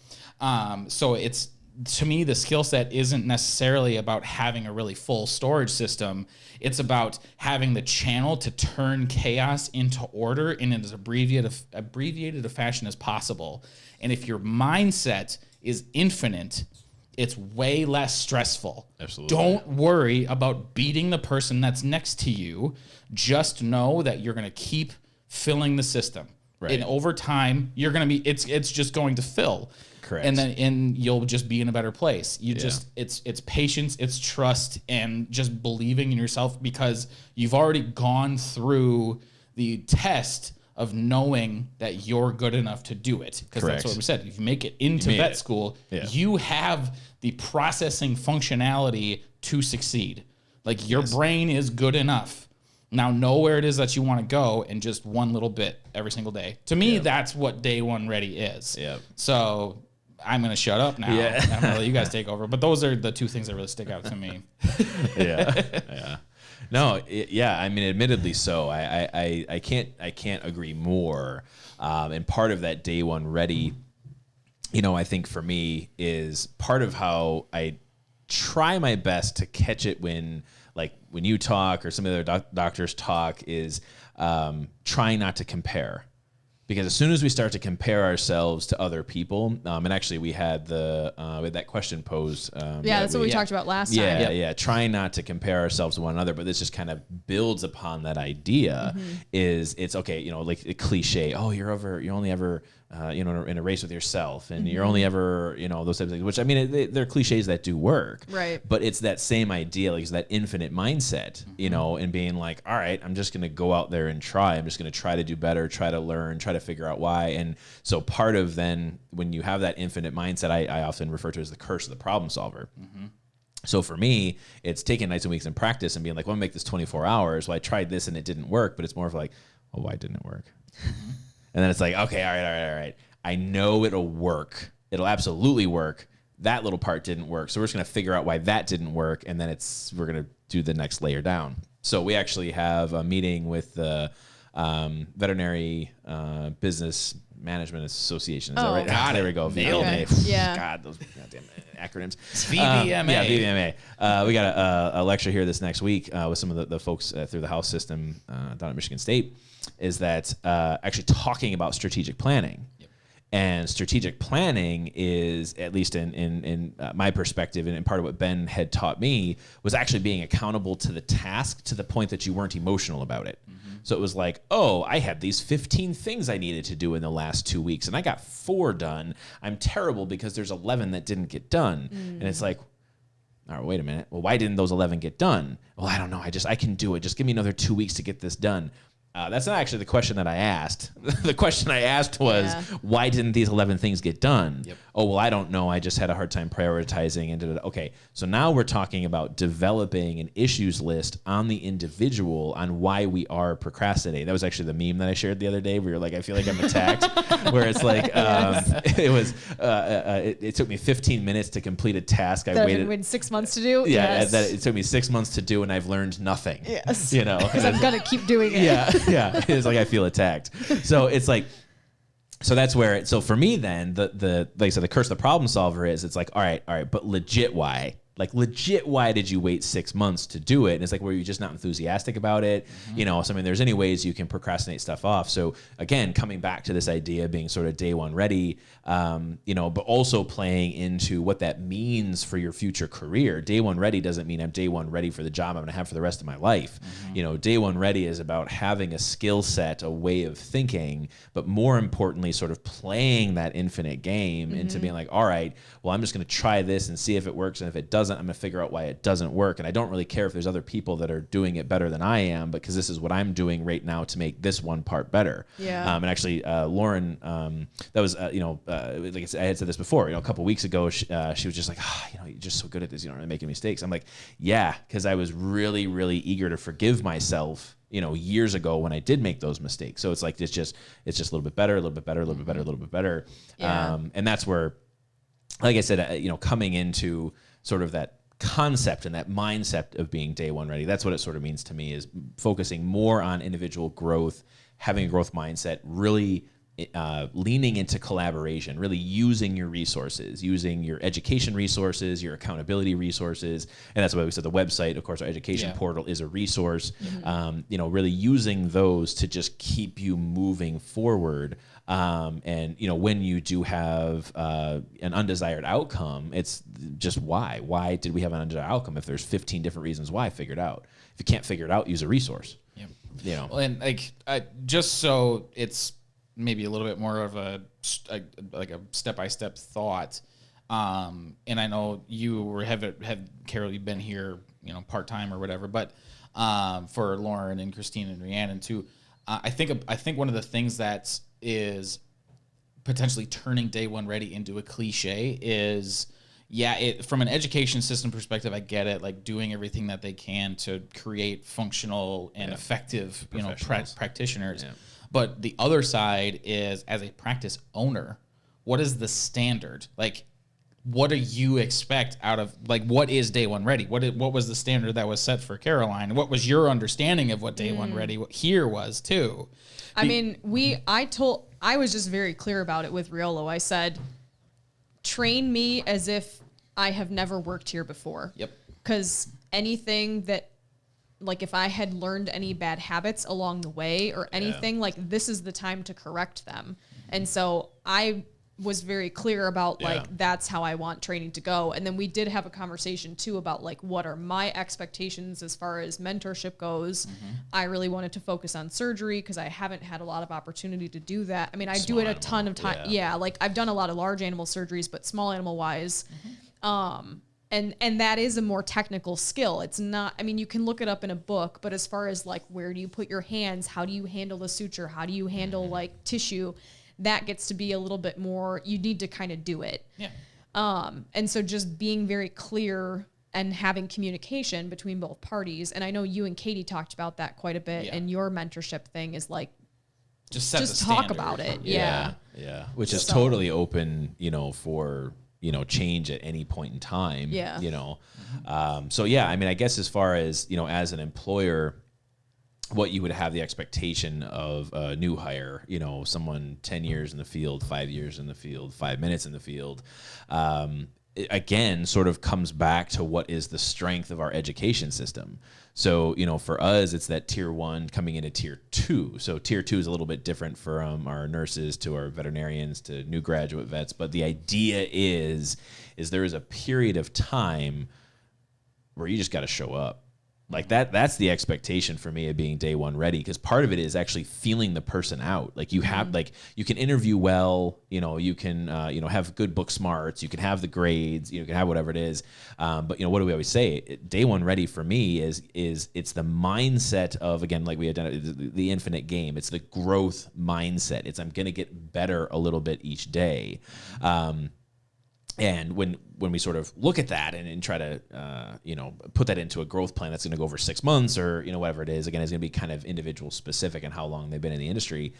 So it's, to me, the skill set isn't necessarily about having a really full storage system. It's about having the channel to turn chaos into order in as abbreviated a fashion as possible. And if your mindset is infinite, it's way less stressful.
Absolutely.
Don't worry about beating the person that's next to you. Just know that you're going to keep filling the system.
Right.
And over time, you're going to be, it's just going to fill.
Correct.
And you'll just be in a better place. It's patience, it's trust, and just believing in yourself, because you've already gone through the test of knowing that you're good enough to do it. Because that's what we said. If you make it into vet school, you have the processing functionality to succeed. Like, your brain is good enough. Now know where it is that you want to go, and just one little bit every single day. To me, that's what day one ready is.
Yep.
So I'm going to shut up now.
Yeah.
I'm going to let you guys take over. But those are the two things that really stick out to me.
Yeah. No, I mean, admittedly so. I can't agree more. And part of that day one ready, I think for me is part of how I try my best to catch it when you talk or some of the other doctors talk is trying not to compare. Because as soon as we start to compare ourselves to other people, and actually we had that question posed.
That's what we talked about last time.
Yeah. Trying not to compare ourselves to one another, but this just kind of builds upon that idea. Is it's okay, like a cliche. Oh, you're only ever, in a race with yourself, and you're only ever, those types of things. Which, I mean, they're cliches that do work.
Right.
But it's that same idea, like it's that infinite mindset, and being like, all right, I'm just gonna go out there and try. I'm just gonna try to do better, try to learn, try to figure out why. And so part of then when you have that infinite mindset, I often refer to as the curse of the problem solver. So for me, it's taking nights and weeks in practice and being like, well, I'm gonna make this 24 hours. Well, I tried this and it didn't work, but it's more of like, well, why didn't it work? And then it's like, okay, all right. I know it'll work. It'll absolutely work. That little part didn't work. So we're just gonna figure out why that didn't work. And then we're gonna do the next layer down. So we actually have a meeting with the Veterinary Business Management Association. Is that right?
Got
There
it.
we go.
Nailed
VBMA.
it. Yeah.
God, those goddamn acronyms.
VBMA.
Yeah, VBMA. We got a lecture here this next week with some of the folks through the house system down at Michigan State. Is that actually talking about strategic planning? Yep. And strategic planning is, at least in my perspective, and part of what Ben had taught me, was actually being accountable to the task to the point that you weren't emotional about it. Mm-hmm. So it was like, oh, I had these 15 things I needed to do in the last 2 weeks, and I got 4 done. I'm terrible because there's 11 that didn't get done. And it's like, all right, wait a minute. Well, why didn't those 11 get done? Well, I don't know. I can do it. Just give me another 2 weeks to get this done. That's not actually the question that I asked. The question I asked was, why didn't these 11 things get done? Yep. Oh, well, I don't know. I just had a hard time prioritizing. And okay, so now we're talking about developing an issues list on the individual on why we are procrastinating. That was actually the meme that I shared the other day where you're like, I feel like I'm attacked. Where it's like, it took me 15 minutes to complete a task. I waited
6 months to do.
Yeah,
Yes.
that it took me 6 months to do, and I've learned nothing.
Yes.
You know,
because I'm gonna keep doing it.
Yeah. It's like I feel attacked. So it's like, so that's where. So for me, then the like I said, the curse of the problem solver is it's like, all right, but legit why? Like legit, why did you wait 6 months to do it? And it's like, were you just not enthusiastic about it? Mm-hmm. You know, so I mean, there's any ways you can procrastinate stuff off. So again, coming back to this idea of being sort of day one ready, you know, but also playing into what that means for your future career. Day one ready doesn't mean I'm day one ready for the job I'm going to have for the rest of my life. Mm-hmm. You know, day one ready is about having a skill set, a way of thinking, but more importantly, sort of playing that infinite game into being like, all right, well, I'm just going to try this and see if it works. And if it doesn't, I'm going to figure out why it doesn't work. And I don't really care if there's other people that are doing it better than I am, because this is what I'm doing right now to make this one part better.
Yeah.
And actually, Lauren, that was, like I had said this before, you know, a couple weeks ago, she was just like, you know, you're just so good at this, you don't making mistakes. I'm like, yeah, because I was really, really eager to forgive myself, you know, years ago when I did make those mistakes. So it's like, it's just a little bit better, a little bit better, a little bit better, a little bit better.
Yeah.
And that's where, like I said, you know, coming into sort of that concept and that mindset of being day one ready, that's what it sort of means to me, is focusing more on individual growth, having a growth mindset, really leaning into collaboration, really using your resources, using your education resources, your accountability resources. And that's why we said the website, of course, our education portal is a resource, you know, really using those to just keep you moving forward. And, you know, when you do have an undesired outcome, it's just why did we have an undesired outcome? If there's 15 different reasons why, figure it out. If you can't figure it out, use a resource. Yeah. You know,
well, and like, just so it's maybe a little bit more of a step-by-step thought. And I know you have Carol, you've been here, you know, part-time or whatever, but for Lauren and Christine and Rhiannon too, I think one of the things that is potentially turning day one ready into a cliche is, from an education system perspective, I get it, like doing everything that they can to create functional and effective, you know, practitioners. Yeah. But the other side is, as a practice owner, what is the standard? Like, what do you expect out of, like, what is day one ready? What was the standard that was set for Caroline? What was your understanding of what day one ready here was too?
I mean, I was just very clear about it with Riolo. I said, train me as if I have never worked here before. Yep. Because anything that, like, if I had learned any bad habits along the way or anything, like, this is the time to correct them. And so I was very clear about, like, that's how I want training to go. And then we did have a conversation too about, like, what are my expectations as far as mentorship goes. I really wanted to focus on surgery because I haven't had a lot of opportunity to do that. I mean, I do it a ton of time. Yeah, like, I've done a lot of large animal surgeries, but small animal wise, and that is a more technical skill. It's not, I mean, you can look it up in a book, but as far as, like, where do you put your hands? How do you handle the suture? How do you handle like tissue? That gets to be a little bit more, you need to kind of do it. Yeah. And so just being very clear and having communication between both parties. And I know you and Katie talked about that quite a bit. And your mentorship thing is like,
just
talk about it. Yeah.
Which is totally open, for, change at any point in time.
Yeah.
So yeah, I mean, I guess as far as, as an employer, what you would have the expectation of a new hire, someone 10 years in the field, 5 years in the field, 5 minutes in the field, again, sort of comes back to what is the strength of our education system. So, for us, it's that tier 1 coming into tier 2. So tier 2 is a little bit different from our nurses to our veterinarians to new graduate vets. But the idea is there is a period of time where you just got to show up. Like that's the expectation for me of being day 1 ready, because part of it is actually feeling the person out. Like you have, like you can interview well, you can, have good book smarts, you can have the grades, you can have whatever it is. But what do we always say? Day 1 ready for me is it's the mindset of, again, like we identified, the infinite game. It's the growth mindset. It's I'm going to get better a little bit each day. And when we sort of look at that and try to, put that into a growth plan that's going to go over 6 months or, whatever it is, again, it's going to be kind of individual specific and how long they've been in the industry.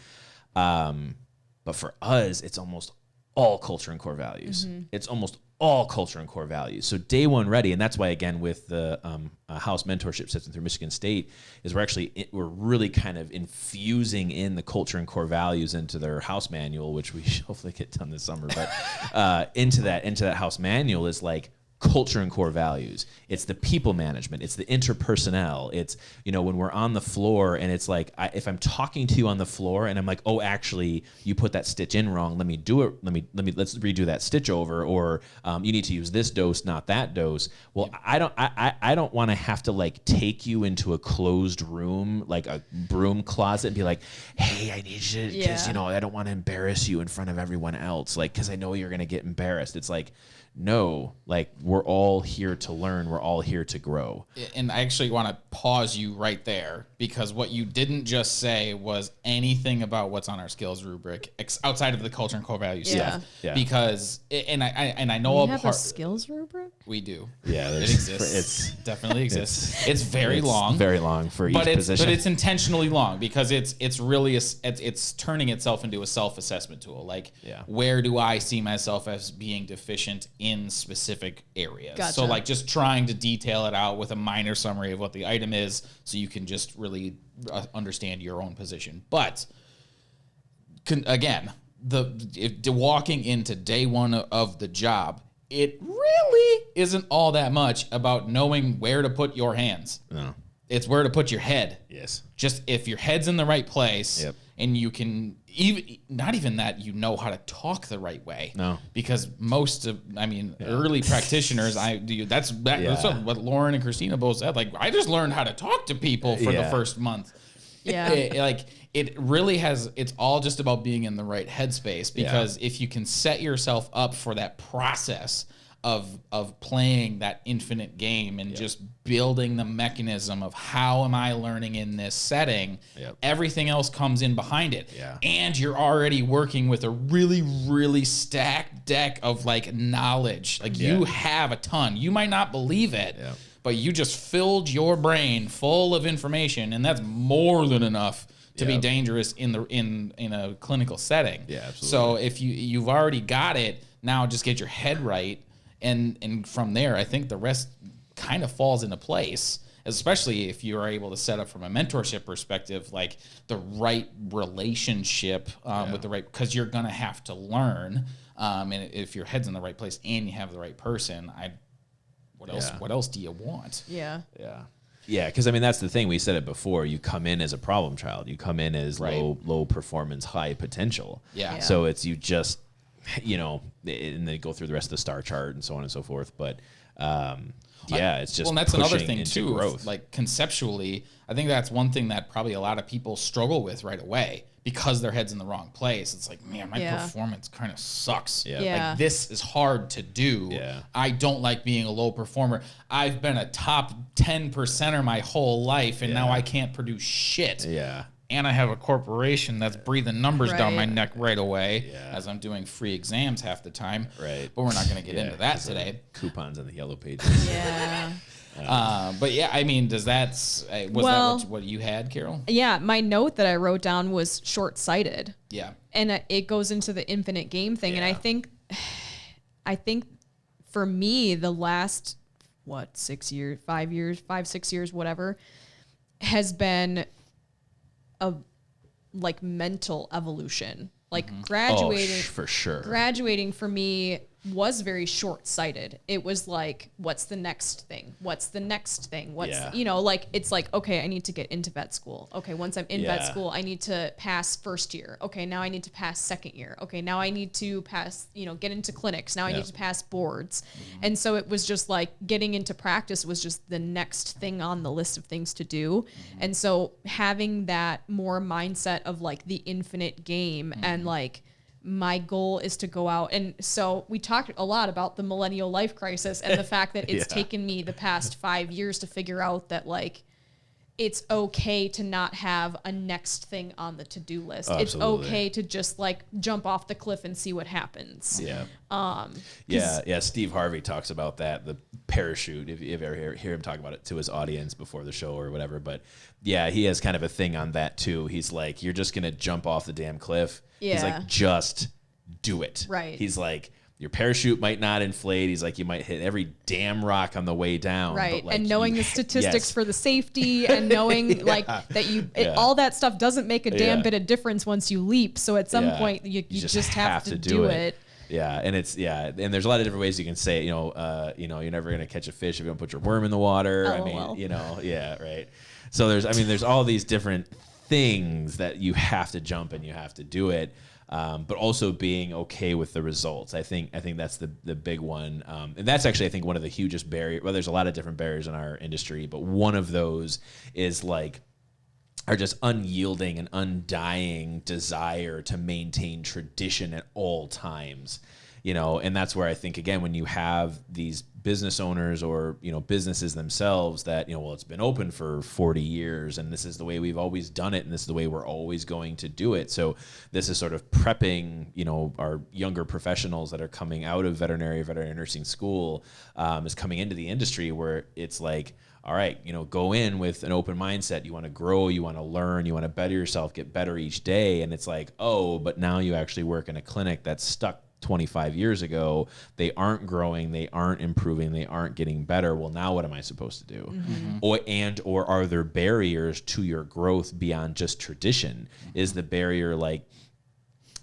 But for us, it's almost all culture and core values. It's almost all culture and core values. So day 1 ready. And that's why, again, with the house mentorship system through Michigan State is we're really kind of infusing in the culture and core values into their house manual, which we should hopefully get done this summer. But into that house manual is like culture and core values. It's the people management. It's the interpersonnel. It's, when we're on the floor and it's like, if I'm talking to you on the floor and I'm like, oh, actually you put that stitch in wrong. Let me do it. Let's redo that stitch over. Or you need to use this dose, not that dose. Well, I don't want to have to like take you into a closed room, like a broom closet, and be like, hey, I need you because, I don't want to embarrass you in front of everyone else. Like, cause I know you're going to get embarrassed. It's like, no, like we're all here to learn. We're all here to grow.
And I actually want to pause you right there, because what you didn't just say was anything about what's on our skills rubric outside of the culture and core value stuff. Yeah. Because I know
we have a skills rubric.
We do.
Yeah,
it exists. It definitely exists. It's very long.
Very long for each position.
But it's intentionally long because it's really it's turning itself into a self-assessment tool. Like, where do I see myself as being deficient in specific areas?
Gotcha.
So like just trying to detail it out with a minor summary of what the item is, so you can just really understand your own position. But again, walking into day 1 of the job, it really isn't all that much about knowing where to put your hands.
No.
It's where to put your head.
Yes.
Just if your head's in the right place, and you can not even that, how to talk the right way.
No.
Because early practitioners, that's what Lauren and Christina both said. Like, I just learned how to talk to people for the first month.
Yeah.
It really it's all just about being in the right headspace, because if you can set yourself up for that process of playing that infinite game and just building the mechanism of how am I learning in this setting, everything else comes in behind it.
Yeah.
And you're already working with a really, really stacked deck of like knowledge. Like you have a ton. You might not believe it, but you just filled your brain full of information, and that's more than enough to be dangerous in a clinical setting.
Yeah, absolutely.
So if you've already got it, now just get your head right. And from there, I think the rest kind of falls into place, especially if you are able to set up from a mentorship perspective, like the right relationship with the right, because you're going to have to learn. And if your head's in the right place and you have the right person, what else do you want?
Yeah.
Yeah. Yeah, because that's the thing. We said it before. You come in as a problem child. You come in as low performance, high potential.
Yeah.
So it's you just, and they go through the rest of the star chart and so on and so forth. But it's just
and that's another thing
into
too.
Growth.
Like conceptually, I think that's one thing that probably a lot of people struggle with right away, because their head's in the wrong place. It's like, man, my performance kind of sucks.
Yeah.
Like, this is hard to do.
Yeah.
I don't like being a low performer. I've been a top 10%er my whole life, and now I can't produce shit.
Yeah.
and I have a corporation that's breathing numbers down my neck right away as I'm doing free exams half the time.
Right.
But we're not going to get into that today.
Coupons on the yellow pages.
Yeah.
But yeah, I mean, was that what you had, Carol?
Yeah, my note that I wrote down was short-sighted.
Yeah.
And it goes into the infinite game thing. And I think for me, the last, 6 years, 6 years, whatever, has been a mental evolution. Graduating.
For sure.
Graduating for me was very short-sighted. It was like, what's the next thing? What's the next thing? It's like, okay, I need to get into vet school. Okay, once I'm in vet school, I need to pass first year. Okay, now I need to pass second year. Okay, now I need to pass, get into clinics. Now I need to pass boards. And so it was just like getting into practice was just the next thing on the list of things to do. And so having that more mindset of like the infinite game and like, my goal is to go out. And so we talked a lot about the millennial life crisis and the fact that it's taken me the past 5 years to figure out that like, it's okay to not have a next thing on the to-do list.
Oh,
it's okay to just like jump off the cliff and see what happens.
Yeah. Steve Harvey talks about that, the parachute, if you ever hear him talk about it to his audience before the show or whatever. But yeah, he has kind of a thing on that too. He's like, you're just going to jump off the damn cliff. He's like, just do it.
Right.
He's like, your parachute might not inflate. He's like, you might hit every damn rock on the way down.
Right.
But like,
and knowing the statistics for the safety and knowing like that all that stuff doesdoesn't make a damn bit of difference once you leap. So at some point you just have to do it.
Yeah, and and there's a lot of different ways you can say it. You're never gonna catch a fish if you don't put your worm in the water. Right. So there's all these different things that you have to jump and you have to do it, but also being okay with the results. I think that's the big one, and that's actually I think one of the hugest barriers. Well, there's a lot of different barriers in our industry, but one of those is like our just unyielding and undying desire to maintain tradition at all times. And that's where I think, again, when you have these business owners or, businesses themselves that, it's been open for 40 years and this is the way we've always done it and this is the way we're always going to do it. So this is sort of prepping, our younger professionals that are coming out of veterinary nursing school, is coming into the industry where it's like, all right, go in with an open mindset. You want to grow, you want to learn, you want to better yourself, get better each day. And it's like, oh, but now you actually work in a clinic that's stuck 25 years ago. They aren't growing, they aren't improving, they aren't getting better. Well, now what am I supposed to do? Or are there barriers to your growth beyond just tradition? Is the barrier like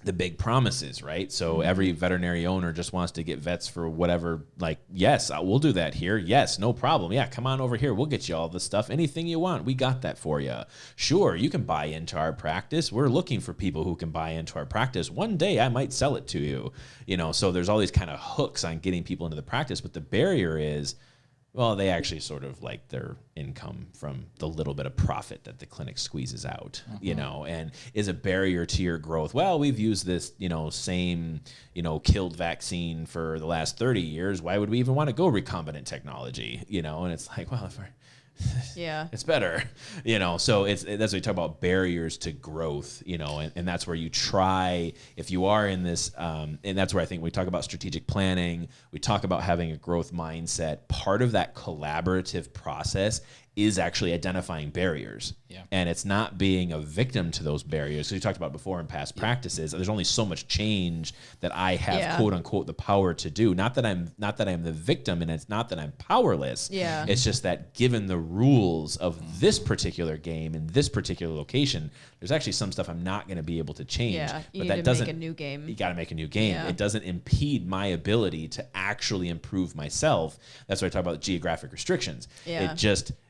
the big promises, right? So every veterinary owner just wants to get vets for whatever, like, yes, we'll do that here. Yes, no problem. Yeah, come on over here. We'll get you all the stuff. Anything you want, we got that for you. Sure, you can buy into our practice. We're looking for people who can buy into our practice. One day I might sell it to you. So there's all these kind of hooks on getting people into the practice, but the barrier is, well, they actually sort of like their income from the little bit of profit that the clinic squeezes out, and is a barrier to your growth. Well, we've used this, same, killed vaccine for the last 30 years. Why would we even want to go recombinant technology? And it's like, well, if we're, it's better, so that's what we talk about, barriers to growth, and that's where you try, if you are in this, and that's where I think we talk about strategic planning, we talk about having a growth mindset. Part of that collaborative process is actually identifying barriers. And it's not being a victim to those barriers. So you talked about before in past practices, there's only so much change that I have quote unquote the power to do. Not that I'm the victim, and it's not that I'm powerless. It's just that given the rules of this particular game in this particular location, there's actually some stuff I'm not going to be able to change.
But that doesn't make a new game.
You got to make a new game. It doesn't impede my ability to actually improve myself. That's why I talk about geographic restrictions.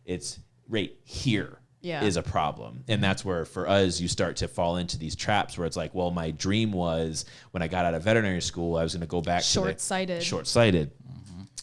It's right here is a problem. And that's where, for us, you start to fall into these traps where it's like, well, my dream was when I got out of veterinary school, I was going to go back
short-sighted.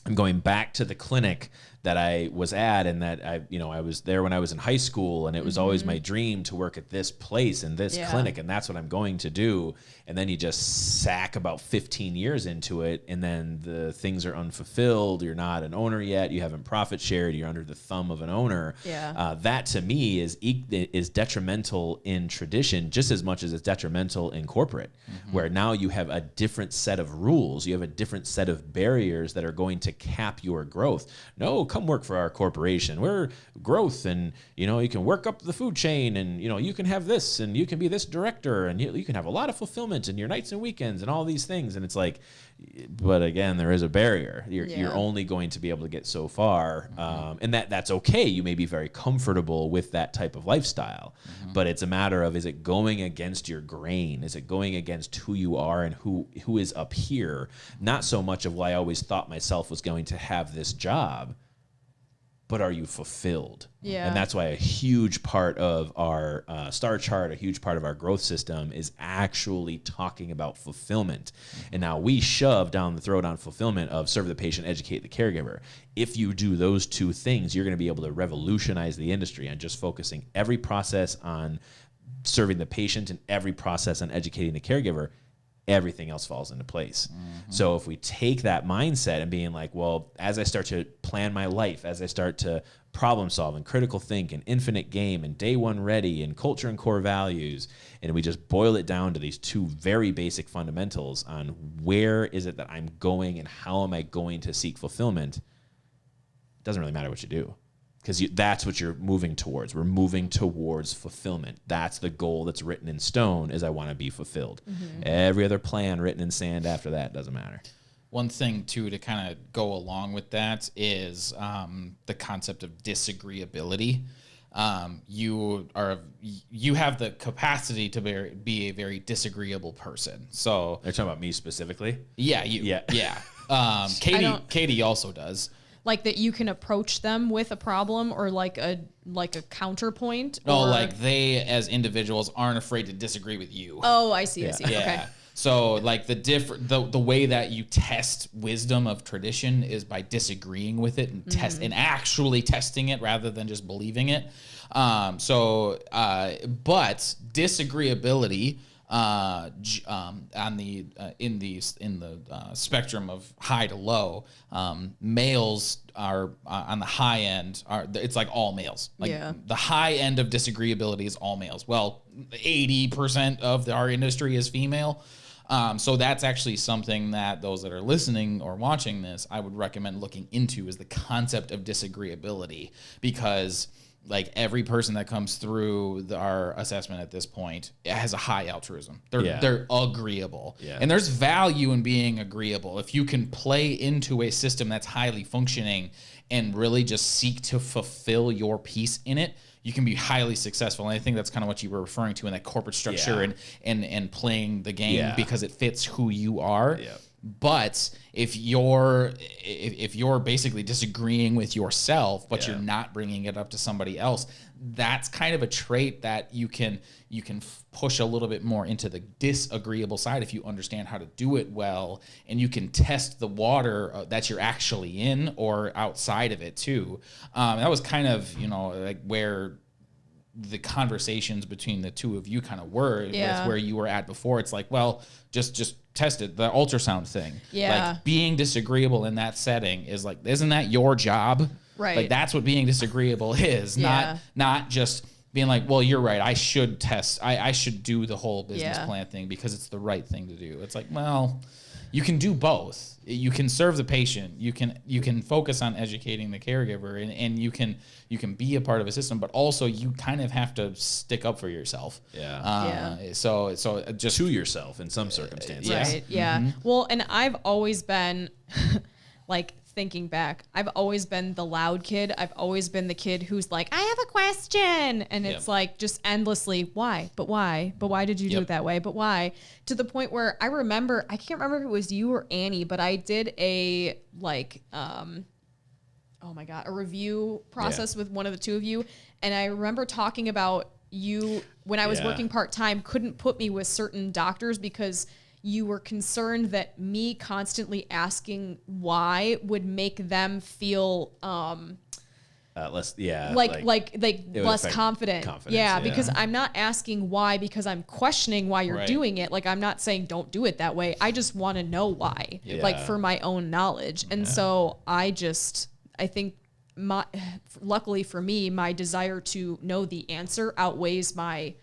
I'm going back to the clinic that I was at, and that I was there when I was in high school, and it was always my dream to work at this place and this clinic, and that's what I'm going to do. And then you just sack about 15 years into it, and then the things are unfulfilled. You're not an owner yet. You haven't profit shared. You're under the thumb of an owner. That to me is detrimental in tradition just as much as it's detrimental in corporate, where now you have a different set of rules. You have a different set of barriers that are going to cap your growth. No, come work for our corporation. We're growth, and you can work up the food chain, and you can have this, and you can be this director, and you can have a lot of fulfillment in your nights and weekends and all these things. And it's like, but again, there is a barrier. You're only going to be able to get so far, and that's okay. You may be very comfortable with that type of lifestyle, but it's a matter of, is it going against your grain? Is it going against who you are and who is up here? Not so much of, well, I always thought myself was going to have this job, but are you fulfilled? And that's why a huge part of our star chart, a huge part of our growth system is actually talking about fulfillment. And now we shove down the throat on fulfillment of serve the patient, educate the caregiver. If you do those two things, you're going to be able to revolutionize the industry and just focusing every process on serving the patient and every process on educating the caregiver. Everything else falls into place. So if we take that mindset and being like, well, as I start to plan my life, as I start to problem solve and critical think and infinite game and day one ready and culture and core values, and we just boil it down to these two very basic fundamentals on where is it that I'm going and how am I going to seek fulfillment, it doesn't really matter what you do. Because that's what you're moving towards. We're moving towards fulfillment. That's the goal that's written in stone, is I want to be fulfilled. Every other plan written in sand after that doesn't matter.
One thing, too, to kind of go along with that is the concept of disagreeability. You have the capacity to be a very disagreeable person. So
They're talking about me specifically?
Yeah. Katie also does.
Like that you can approach them with a problem or like a counterpoint?
No, like they as individuals aren't afraid to disagree with you.
Oh, I see.
Yeah.
Okay.
So like the way that you test wisdom of tradition is by disagreeing with it and and actually testing it rather than just believing it. But disagreeability on the in the spectrum of high to low, males are on the high end. It's like all males. Like the high end of disagreeability is all males. Well, 80% of our industry is female. So that's actually something that those that are listening or watching this, I would recommend looking into, is the concept of disagreeability, because like every person that comes through our assessment at this point has a high altruism. They're agreeable. And there's value in being agreeable. If you can play into a system that's highly functioning and really just seek to fulfill your piece in it, you can be highly successful. And I think that's kind of what you were referring to in that corporate structure and playing the game because it fits who you are. But if you're basically disagreeing with yourself, but you're not bringing it up to somebody else, that's kind of a trait that you can push a little bit more into the disagreeable side if you understand how to do it well, and you can test the water that you're actually in or outside of it too. That was kind of like where the conversations between the two of you kind of were. That's where you were at before. It's like, well, just test it. The ultrasound thing. Like being disagreeable in that setting is like, isn't that your job?
Right.
Like that's what being disagreeable is. Not just being like, well, you're right. I should test. I should do the whole business plan thing because it's the right thing to do. It's like, well, you can do both. You can serve the patient. You can focus on educating the caregiver, and you can be a part of a system, but also you kind of have to stick up for yourself. So just
to yourself in some circumstances.
Right. Yeah. Well, and I've always been like, thinking back, I've always been the loud kid. I've always been the kid who's like, I have a question. And it's like just endlessly, why? But why? But why did you do it that way? But why? To the point where I remember, I can't remember if it was you or Annie, but I did a like, oh my God, a review process with one of the two of you. And I remember talking about you when I was working part-time, couldn't put me with certain doctors because you were concerned that me constantly asking why would make them feel
less,
like less confident. Yeah, because I'm not asking why because I'm questioning why you're doing it. Like, I'm not saying don't do it that way. I just want to know why, like for my own knowledge. And so I think luckily for me, my desire to know the answer outweighs my,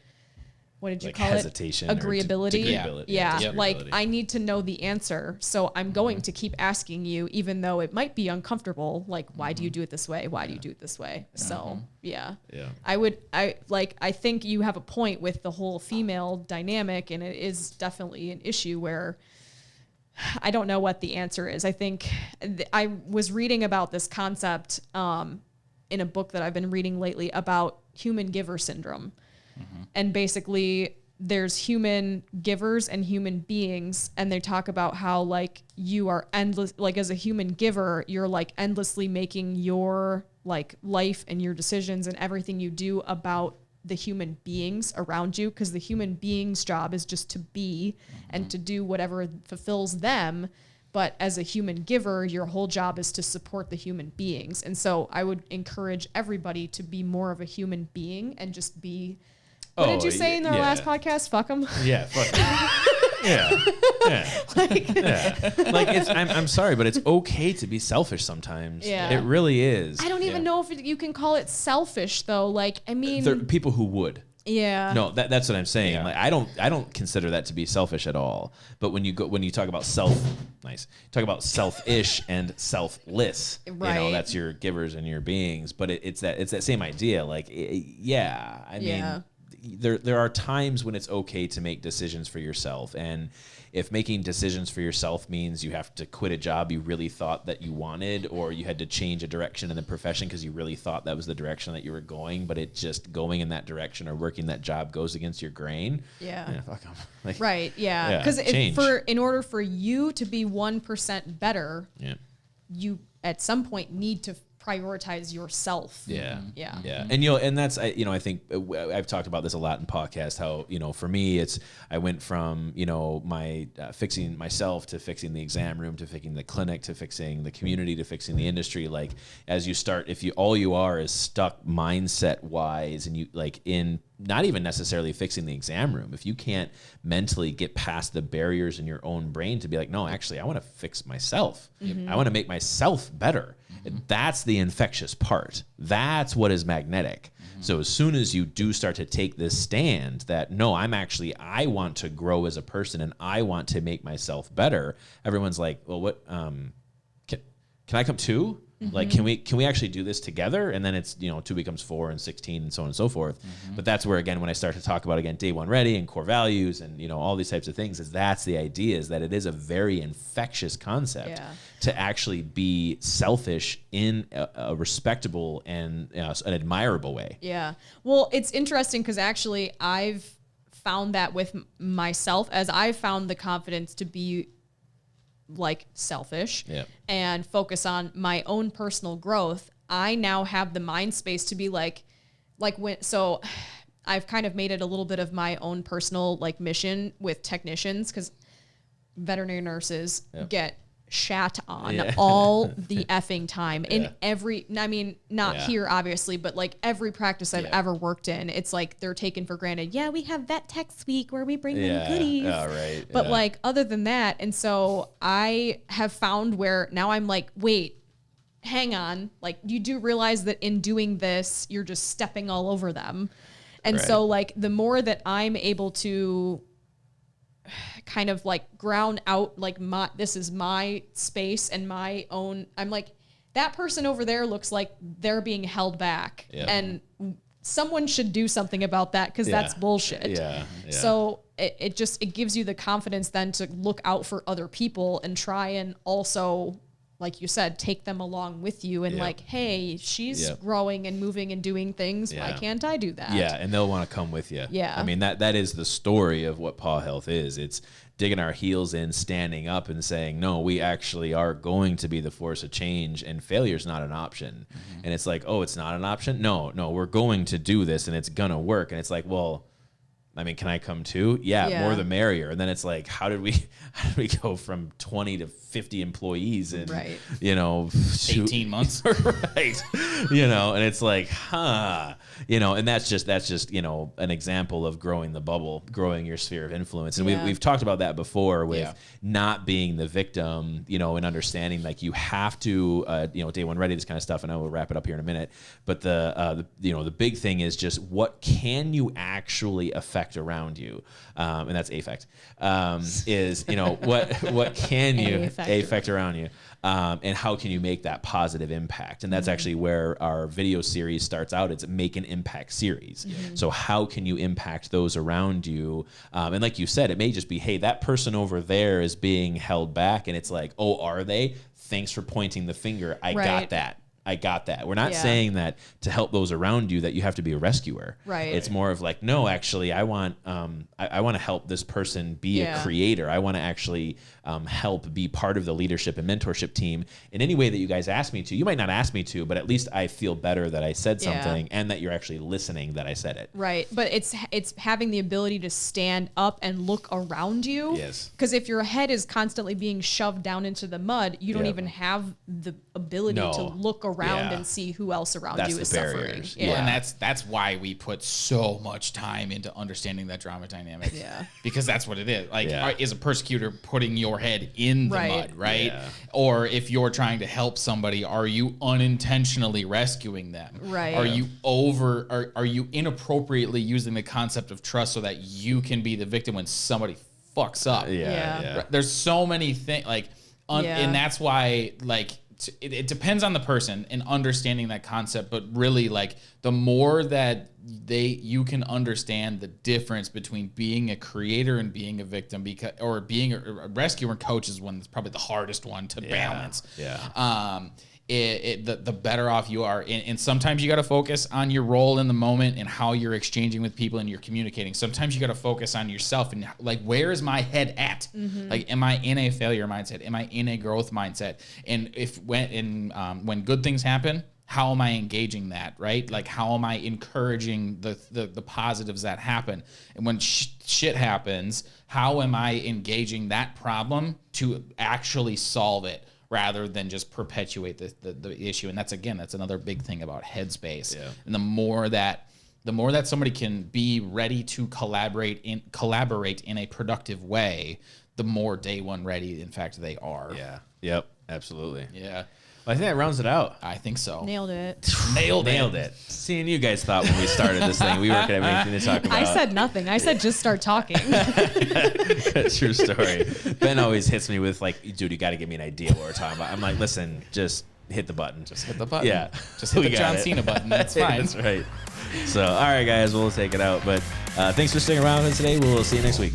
what did you call
hesitation
it? Agreeability.
Yeah.
Like, I need to know the answer. So I'm going to keep asking you, even though it might be uncomfortable. Like, why do you do it this way? Why do you do it this way? So I think you have a point with the whole female dynamic, and it is definitely an issue where I don't know what the answer is. I think I was reading about this concept in a book that I've been reading lately about human giver syndrome. And basically there's human givers and human beings, and they talk about how like you are endless, like as a human giver, you're like endlessly making your like life and your decisions and everything you do about the human beings around you, because the human being's job is just to be and to do whatever fulfills them. But as a human giver, your whole job is to support the human beings. And so I would encourage everybody to be more of a human being and just be. What did you say in our last podcast? Fuck them.
Yeah, fuck 'em. Like it's. I'm sorry, but it's okay to be selfish sometimes.
Yeah,
it really is.
I don't even know if you can call it selfish though. Like, I mean,
there are people who would.
Yeah.
No, that's what I'm saying. Like, I don't consider that to be selfish at all. But when you talk about talk about selfish and selfless.
Right.
You know, that's your givers and your beings. But it's that same idea. Like, I mean. There are times when it's okay to make decisions for yourself, and if making decisions for yourself means you have to quit a job you really thought that you wanted, or you had to change a direction in the profession because you really thought that was the direction that you were going, but it just going in that direction or working that job goes against your grain. Fuck 'em. Like,
right. Yeah. Because in order for you to be 1% better, you at some point need to prioritize yourself.
Yeah. And that's, I think I've talked about this a lot in PAWCast, how, for me, I went from, my fixing myself to fixing the exam room, to fixing the clinic, to fixing the community, to fixing the industry. Like, as you start, if all you are is stuck mindset wise, and you like in not even necessarily fixing the exam room, if you can't mentally get past the barriers in your own brain to be like, no, actually, I want to fix myself. I want to make myself better. That's the infectious part. That's what is magnetic. So as soon as you do start to take this stand that, no, I want to grow as a person and I want to make myself better, everyone's like, well, what, can I come too? Like, can we actually do this together? And then it's, 2 becomes 4 and 16 and so on and so forth. But that's where, again, when I start to talk about, again, day one ready and core values and, all these types of things, that's the idea, is that it is a very infectious concept to actually be selfish in a respectable and an admirable way. Yeah.
Well, it's interesting because actually I've found that with myself, as I've found the confidence to be like selfish and focus on my own personal growth, I now have the mind space to be so I've kind of made it a little bit of my own personal like mission with technicians, because veterinary nurses get shat on all the effing time in every, I mean, not here obviously, but like every practice I've ever worked in, it's like they're taken for granted. Yeah, we have vet techs week where we bring them goodies.
Right.
But like other than that, and so I have found where now I'm like, wait, hang on, like you do realize that in doing this, you're just stepping all over them. And so like the more that I'm able to kind of like ground out like this is my space and my own, I'm like, that person over there looks like they're being held back and someone should do something about that, because that's bullshit. So it gives you the confidence then to look out for other people and try and also, like you said, take them along with you and like, hey, she's growing and moving and doing things. Why can't I do that?
Yeah, and they'll want to come with you.
Yeah.
I mean, that is the story of what Paw Health is. It's digging our heels in, standing up and saying, no, we actually are going to be the force of change, and failure's not an option. And it's like, oh, it's not an option? No, we're going to do this and it's going to work. And it's like, well, I mean, can I come too? Yeah, more the merrier. And then it's like, how did we go from 20 to 50 employees in,
18 months?
Right. And it's like, and that's just, an example of growing the bubble, growing your sphere of influence. And we've talked about that before with not being the victim, and understanding like you have to, day one ready, this kind of stuff. And I will wrap it up here in a minute. But the big thing is just what can you actually affect around you, and that's affect, is what can you affect around you, and how can you make that positive impact? And that's actually where our video series starts out. It's a make an impact series. So how can you impact those around you? And like you said, it may just be, hey, that person over there is being held back, and it's like, oh, are they? Thanks for pointing the finger. I got that. We're not saying that to help those around you that you have to be a rescuer.
Right.
It's more of like, no, actually, I want to help this person be a creator. I want to actually help be part of the leadership and mentorship team in any way that you guys ask me to. You might not ask me to, but at least I feel better that I said something and that you're actually listening that I said it.
Right. But it's having the ability to stand up and look around you.
Yes.
Because if your head is constantly being shoved down into the mud, you don't even have the ability to look around and see who else around you is suffering.
Yeah. And that's why we put so much time into understanding that drama dynamic.
Yeah.
Because that's what it is. Like, is a persecutor putting your head in the mud, right? Yeah. Or if you're trying to help somebody, are you unintentionally rescuing them?
Right.
Are you inappropriately using the concept of trust so that you can be the victim when somebody fucks up?
Yeah.
There's so many things and that's why it depends on the person and understanding that concept, but really the more that you can understand the difference between being a creator and being a victim, or being a rescuer and coach is one that's probably the hardest one to balance. The better off you are. And sometimes you got to focus on your role in the moment and how you're exchanging with people and you're communicating. Sometimes you got to focus on yourself and where is my head at? Am I in a failure mindset? Am I in a growth mindset? And when good things happen, how am I engaging that, right? How am I encouraging the positives that happen? And when shit happens, how am I engaging that problem to actually solve it, rather than just perpetuate the issue? And that's another big thing about headspace. And the more that somebody can be ready to collaborate in a productive way, the more day one ready, in fact, they are.
Yeah. Yep. Absolutely.
Yeah.
Well, I think that rounds it out.
I think so.
Nailed it.
Nailed it.
Seeing you guys thought when we started this thing, we weren't going to have anything to talk about.
I said nothing. I said just start talking.
True story. Ben always hits me with dude, you got to give me an idea what we're talking about. I'm like, listen, just hit the button.
Just hit the button.
Yeah.
Just hit the John Cena button. That's fine.
That's right. So, all right, guys, we'll take it out. But thanks for sticking around with us today. We'll see you next week.